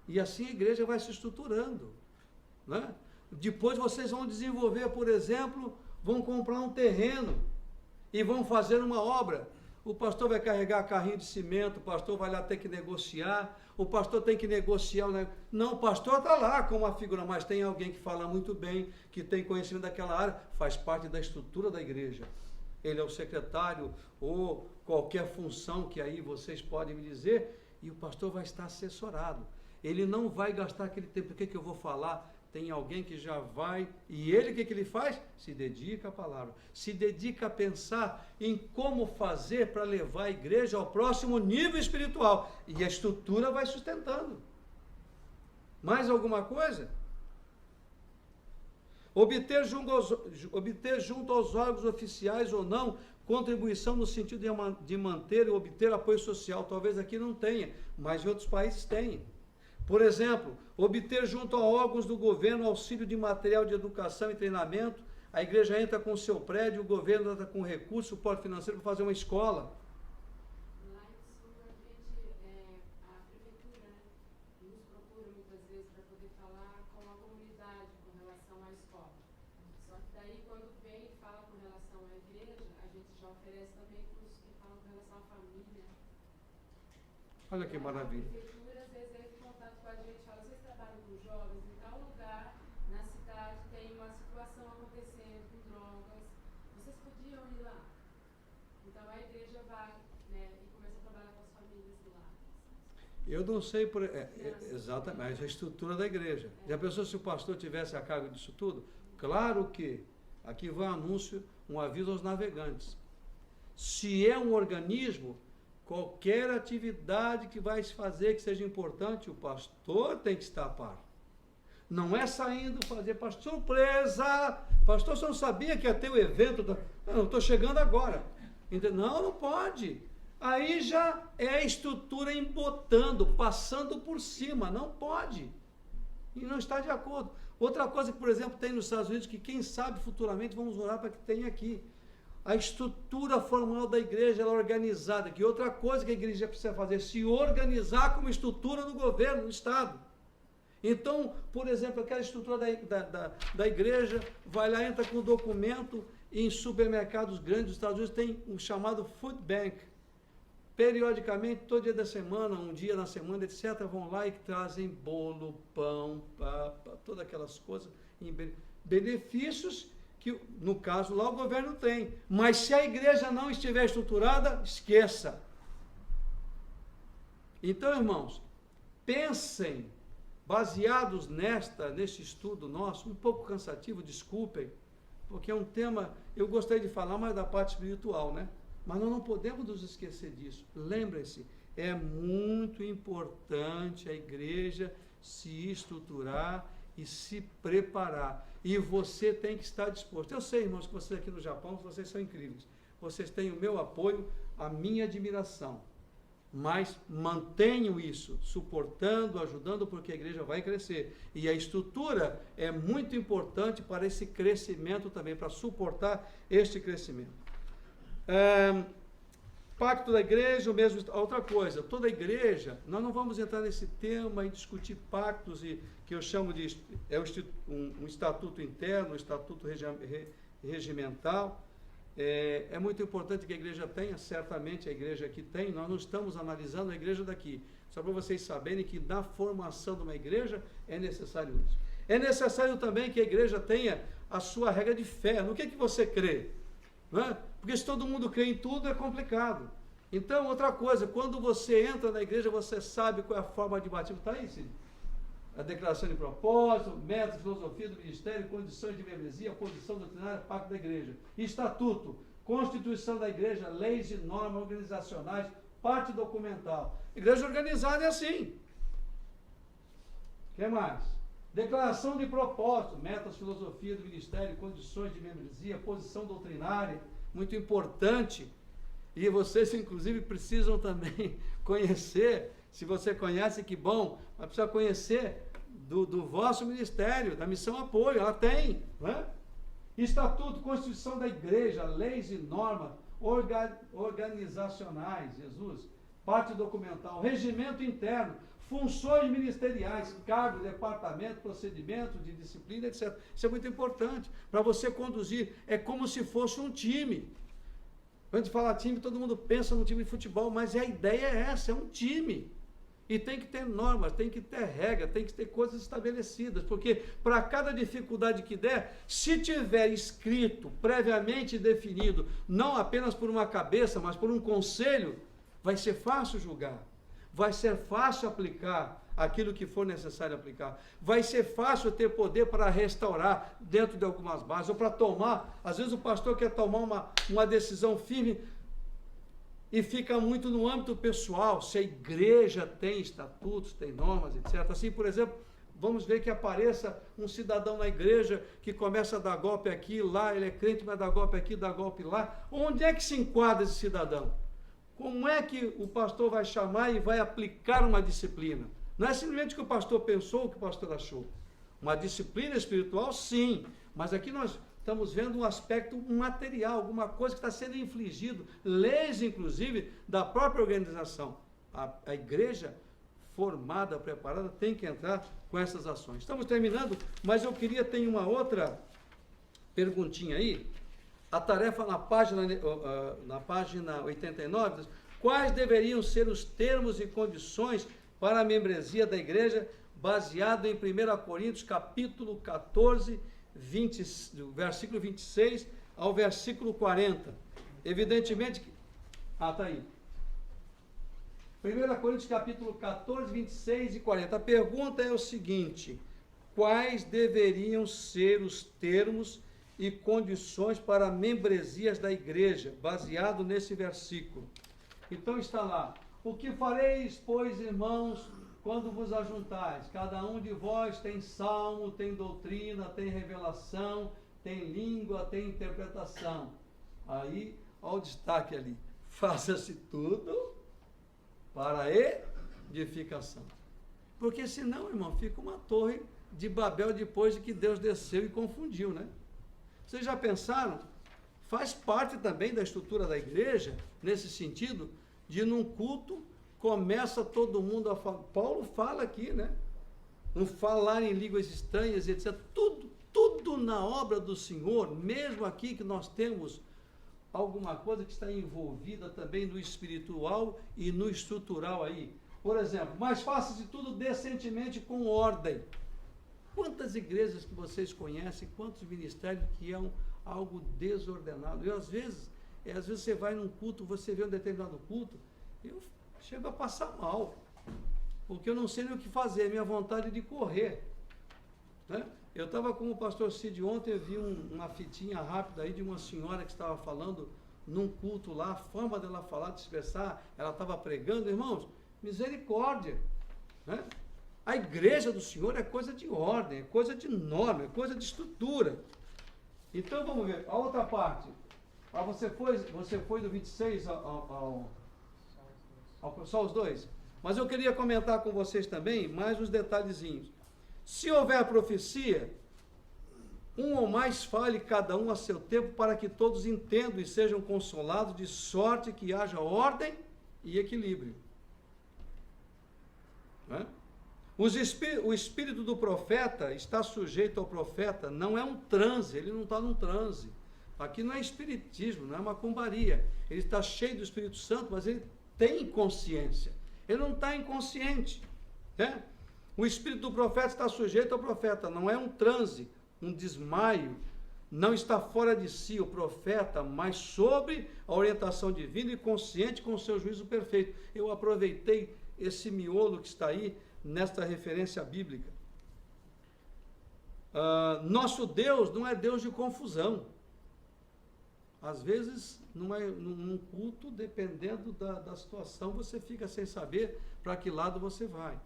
E assim a igreja vai se estruturando. Né? Depois vocês vão desenvolver, por exemplo, vão comprar um terreno e vão fazer uma obra. O pastor vai carregar carrinho de cimento, o pastor vai lá ter que negociar, o pastor tem que negociar. Não, o pastor está lá como uma figura, mas tem alguém que fala muito bem, que tem conhecimento daquela área, faz parte da estrutura da igreja. Ele é o secretário ou qualquer função que aí vocês podem me dizer, e o pastor vai estar assessorado. Ele não vai gastar aquele tempo, o que eu vou falar? Tem alguém que já vai, e ele o que ele faz? Se dedica à palavra, se dedica a pensar em como fazer para levar a igreja ao próximo nível espiritual, e a estrutura vai sustentando. Mais alguma coisa? Obter junto aos órgãos oficiais ou não, contribuição no sentido de manter e obter apoio social, talvez aqui não tenha, mas em outros países tem. Por exemplo, obter junto a órgãos do governo auxílio de material de educação e treinamento, a igreja entra com o seu prédio, o governo entra com recurso, suporte financeiro para fazer uma escola. Lá em Sul, a prefeitura nos procura muitas vezes para poder falar com a comunidade com relação à escola. Só que daí, quando vem e fala com relação à igreja, a gente já oferece também cursos que falam com relação à família. Olha que maravilha. Eu não sei, exatamente, a estrutura da igreja. Já pensou se o pastor tivesse a cargo disso tudo? Claro que, aqui vai um anúncio, um aviso aos navegantes. Se é um organismo, qualquer atividade que vai se fazer que seja importante, o pastor tem que estar a par. Não é saindo fazer, pastor, surpresa! Pastor, você não sabia que ia ter o evento? Não, estou chegando agora. Entendeu? Não, não pode. Aí já é a estrutura embotando, passando por cima. Não pode. E não está de acordo. Outra coisa que, por exemplo, tem nos Estados Unidos, que quem sabe futuramente vamos orar para que tenha aqui. A estrutura formal da igreja, ela é organizada. Que outra coisa que a igreja precisa fazer, se organizar como estrutura do governo, do Estado. Então, por exemplo, aquela estrutura da igreja, vai lá, entra com documento, em supermercados grandes dos Estados Unidos tem um chamado Food Bank. Periodicamente, todo dia da semana, um dia na semana, etc., vão lá e trazem bolo, pão, todas aquelas coisas, benefícios que, no caso lá, o governo tem. Mas se a igreja não estiver estruturada, esqueça. Então, irmãos, pensem, baseados neste estudo nosso, um pouco cansativo, desculpem, porque é um tema, eu gostaria de falar mais da parte espiritual, né? Mas nós não podemos nos esquecer disso. Lembrem-se, é muito importante a igreja se estruturar e se preparar. E você tem que estar disposto. Eu sei, irmãos, que vocês aqui no Japão, vocês são incríveis. Vocês têm o meu apoio, a minha admiração. Mas mantenham isso, suportando, ajudando, porque a igreja vai crescer. E a estrutura é muito importante para esse crescimento também, para suportar este crescimento. Pacto da igreja, o mesmo. Outra coisa, toda igreja, nós não vamos entrar nesse tema e discutir pactos, que eu chamo de um estatuto interno, um estatuto regimental. É muito importante que a igreja tenha, certamente a igreja aqui tem, nós não estamos analisando a igreja daqui, só para vocês saberem que na formação de uma igreja é necessário isso. É necessário também que a igreja tenha a sua regra de fé, no que você crê, não é? Porque se todo mundo crê em tudo é complicado. Então, outra coisa, quando você entra na igreja, você sabe qual é a forma de batismo, está aí, Cid? A declaração de propósito, métodos, filosofia do ministério, condições de membresia, posição doutrinária, pacto da igreja, estatuto, constituição da igreja, leis e normas organizacionais, parte documental. Igreja organizada é assim. O que mais? Declaração de propósito, métodos, filosofia do ministério, condições de membresia, posição doutrinária, muito importante. E vocês, inclusive, precisam também conhecer, se você conhece, que bom, mas precisa conhecer do vosso ministério, da missão apoio, ela tem, né? Estatuto, Constituição da igreja, leis e normas organizacionais, Jesus, parte documental, regimento interno, funções ministeriais, cargo, departamento, procedimento de disciplina, etc. Isso é muito importante, para você conduzir, é como se fosse um time. Quando a gente fala time, todo mundo pensa no time de futebol, mas a ideia é essa, é um time. E tem que ter normas, tem que ter regra, tem que ter coisas estabelecidas, porque para cada dificuldade que der, se tiver escrito, previamente definido, não apenas por uma cabeça, mas por um conselho, vai ser fácil julgar, vai ser fácil aplicar aquilo que for necessário aplicar, vai ser fácil ter poder para restaurar dentro de algumas bases, ou para tomar, às vezes o pastor quer tomar uma decisão firme, e fica muito no âmbito pessoal, se a igreja tem estatutos, tem normas, etc. Assim, por exemplo, vamos ver que apareça um cidadão na igreja que começa a dar golpe aqui, lá, ele é crente, mas dá golpe aqui, dá golpe lá. Onde é que se enquadra esse cidadão? Como é que o pastor vai chamar e vai aplicar uma disciplina? Não é simplesmente o que o pastor pensou, o que o pastor achou. Uma disciplina espiritual, sim, mas aqui nós estamos vendo um aspecto material, alguma coisa que está sendo infligido, leis, inclusive, da própria organização. A igreja formada, preparada, tem que entrar com essas ações. Estamos terminando, mas eu queria ter uma outra perguntinha aí. A tarefa na página 89, quais deveriam ser os termos e condições para a membresia da igreja, baseado em 1 Coríntios, capítulo 14, do versículo 26 ao versículo 40. Evidentemente que... está aí. 1 Coríntios capítulo 14, 26 e 40. A pergunta é o seguinte: quais deveriam ser os termos e condições para membresias da igreja, baseado nesse versículo? Então está lá: o que fareis, pois, irmãos, quando vos ajuntais, cada um de vós tem salmo, tem doutrina, tem revelação, tem língua, tem interpretação. Aí, olha o destaque ali. Faça-se tudo para edificação. Porque senão, irmão, fica uma torre de Babel depois de que Deus desceu e confundiu, né? Vocês já pensaram? Faz parte também da estrutura da igreja, nesse sentido, de num culto começa todo mundo a falar. Paulo fala aqui, né? Não falar em línguas estranhas, etc. Tudo na obra do Senhor, mesmo aqui que nós temos alguma coisa que está envolvida também no espiritual e no estrutural aí. Por exemplo, mas faça-se tudo decentemente com ordem. Quantas igrejas que vocês conhecem, quantos ministérios que é algo desordenado? Eu, às vezes você vai num culto, você vê um determinado culto, eu chego a passar mal, porque eu não sei nem o que fazer, minha vontade de correr, né? Eu estava com o pastor Cid ontem, eu vi uma fitinha rápida aí de uma senhora que estava falando num culto lá, a forma dela falar, de expressar, ela estava pregando, irmãos, misericórdia, né? A igreja do Senhor é coisa de ordem, é coisa de norma, é coisa de estrutura. Então vamos ver, a outra parte. Você foi do 26 só os dois? Mas eu queria comentar com vocês também mais uns detalhezinhos. Se houver profecia, um ou mais fale cada um a seu tempo, para que todos entendam e sejam consolados, de sorte que haja ordem e equilíbrio. Não é? O espírito do profeta está sujeito ao profeta, não é um transe, ele não está num transe. Aqui não é espiritismo, não é macumbaria. Ele está cheio do Espírito Santo, mas ele tem consciência. Ele não está inconsciente, né? O espírito do profeta está sujeito ao profeta, não é um transe, um desmaio, não está fora de si o profeta, mas sobre a orientação divina e consciente com o seu juízo perfeito. Eu aproveitei esse miolo que está aí, nesta referência bíblica. Nosso Deus não é Deus de confusão. Às vezes, num culto, dependendo da situação, você fica sem saber para que lado você vai.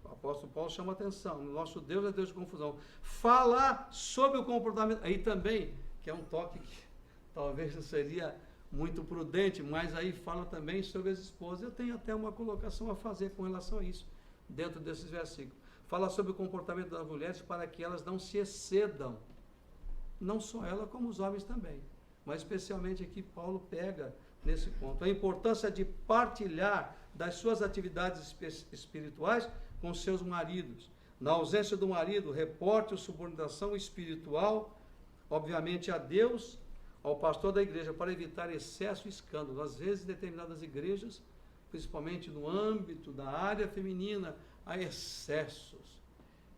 O apóstolo Paulo chama atenção. Nosso Deus é Deus de confusão. Falar sobre o comportamento, aí também, que é um toque que talvez não seria muito prudente, mas aí fala também sobre as esposas. Eu tenho até uma colocação a fazer com relação a isso, dentro desses versículos. Fala sobre o comportamento das mulheres para que elas não se excedam. Não só ela, como os homens também. Mas especialmente aqui Paulo pega nesse ponto. A importância de partilhar das suas atividades espirituais com seus maridos. Na ausência do marido, reporte a subordinação espiritual, obviamente a Deus, ao pastor da igreja, para evitar excesso e escândalo. Às vezes, em determinadas igrejas, principalmente no âmbito da área feminina, há excessos.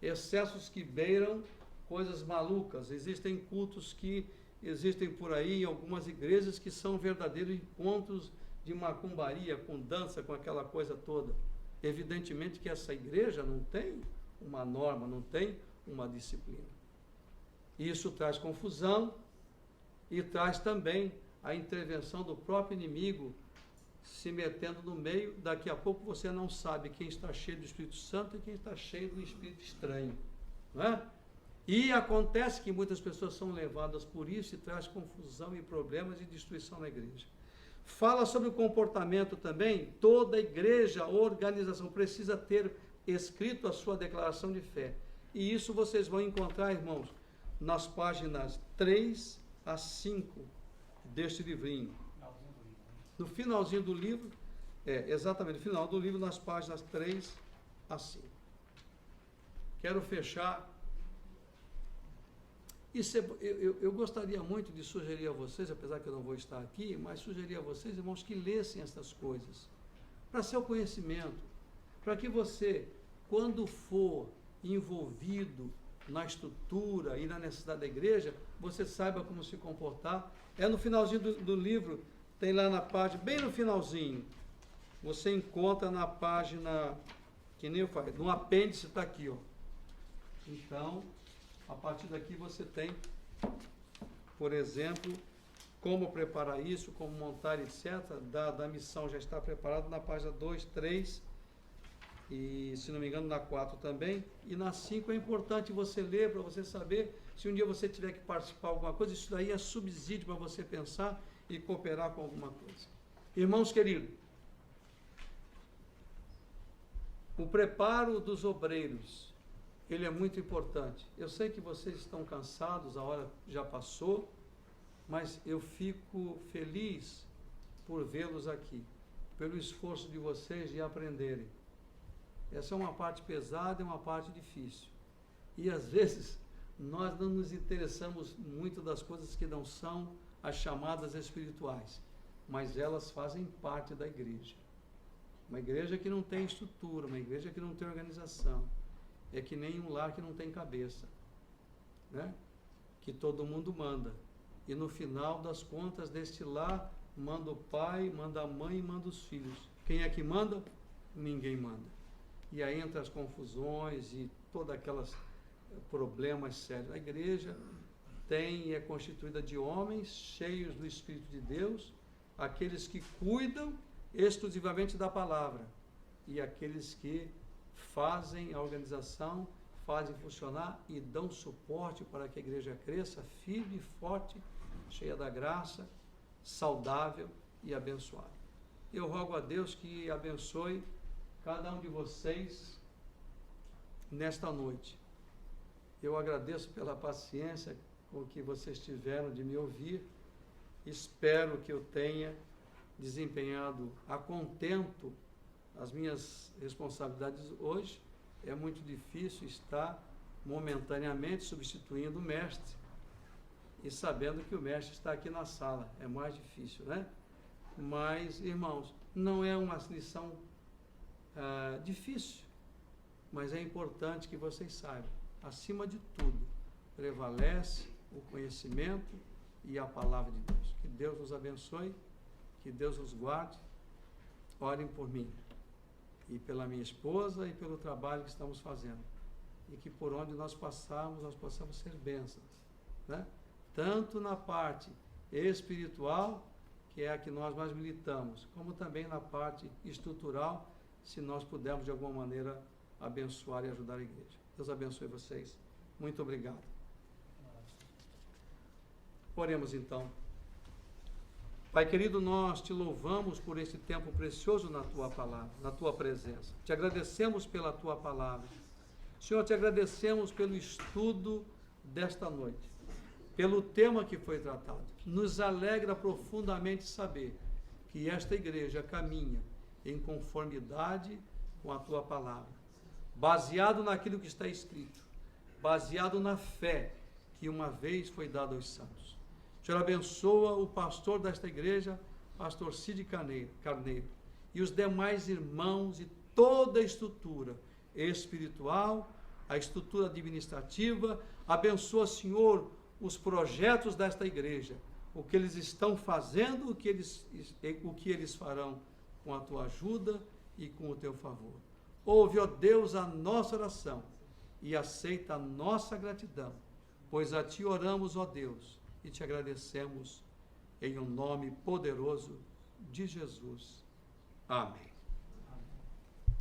Excessos que beiram coisas malucas. Existem cultos que existem por aí em algumas igrejas que são verdadeiros encontros de macumbaria, com dança, com aquela coisa toda. Evidentemente que essa igreja não tem uma norma, não tem uma disciplina. Isso traz confusão e traz também a intervenção do próprio inimigo se metendo no meio. Daqui a pouco você não sabe quem está cheio do Espírito Santo e quem está cheio do Espírito estranho, não é? E acontece que muitas pessoas são levadas por isso e traz confusão e problemas e destruição na igreja. Fala sobre o comportamento também. Toda igreja, organização precisa ter escrito a sua declaração de fé. E isso vocês vão encontrar, irmãos, nas páginas 3 a 5 deste livrinho. No finalzinho do livro, exatamente, no final do livro, nas páginas 3 a 5. Quero fechar. Eu gostaria muito de sugerir a vocês, apesar que eu não vou estar aqui, mas sugerir a vocês, irmãos, que lessem essas coisas, para seu conhecimento, para que você, quando for envolvido na estrutura e na necessidade da igreja, você saiba como se comportar. No finalzinho do livro, tem lá na página, bem no finalzinho, você encontra na página, que nem eu falei, no apêndice está aqui, ó. Então, a partir daqui você tem, por exemplo, como preparar isso, como montar, etc. Da missão já está preparado na página 2, 3 e, se não me engano, na 4 também, e na 5 é importante você ler, para você saber, se um dia você tiver que participar de alguma coisa, isso daí é subsídio para você pensar e cooperar com alguma coisa. Irmãos queridos, o preparo dos obreiros, ele é muito importante. Eu sei que vocês estão cansados, a hora já passou, mas eu fico feliz por vê-los aqui, pelo esforço de vocês de aprenderem. Essa é uma parte pesada e uma parte difícil. E às vezes nós não nos interessamos muito das coisas que não são as chamadas espirituais, mas elas fazem parte da igreja. Uma igreja que não tem estrutura, uma igreja que não tem organização, é que nem um lar que não tem cabeça, né? Que todo mundo manda. E no final das contas deste lar, manda o pai, manda a mãe e manda os filhos. Quem é que manda? Ninguém manda. E aí entra as confusões e todos aqueles problemas sérios. A igreja tem e é constituída de homens cheios do Espírito de Deus, aqueles que cuidam exclusivamente da palavra e aqueles que fazem a organização, fazem funcionar e dão suporte para que a igreja cresça firme, forte, cheia da graça, saudável e abençoada. Eu rogo a Deus que abençoe cada um de vocês nesta noite. Eu agradeço pela paciência com que vocês tiveram de me ouvir. Espero que eu tenha desempenhado a contento as minhas responsabilidades hoje. É muito difícil estar momentaneamente substituindo o mestre e sabendo que o mestre está aqui na sala. É mais difícil, né? Mas, irmãos, não é uma lição difícil, mas é importante que vocês saibam, acima de tudo, prevalece o conhecimento e a palavra de Deus. Que Deus nos abençoe, que Deus nos guarde. Orem por mim e pela minha esposa e pelo trabalho que estamos fazendo, e que por onde nós passarmos, nós possamos ser bênçãos, né? Tanto na parte espiritual, que é a que nós mais militamos, como também na parte estrutural, se nós pudermos de alguma maneira abençoar e ajudar a igreja. Deus abençoe vocês. Muito obrigado. Oremos então. Pai querido, nós te louvamos por este tempo precioso na tua palavra, na tua presença. Te agradecemos pela tua palavra. Senhor, te agradecemos pelo estudo desta noite, pelo tema que foi tratado. Nos alegra profundamente saber que esta igreja caminha em conformidade com a tua palavra, baseado naquilo que está escrito, baseado na fé que uma vez foi dada aos santos. Senhor, abençoa o pastor desta igreja, pastor Cid Carneiro, e os demais irmãos e toda a estrutura espiritual, a estrutura administrativa. Abençoa, Senhor, os projetos desta igreja, o que eles estão fazendo, o que eles farão com a tua ajuda e com o teu favor. Ouve, ó Deus, a nossa oração e aceita a nossa gratidão, pois a ti oramos, ó Deus, e te agradecemos em um nome poderoso de Jesus. Amém.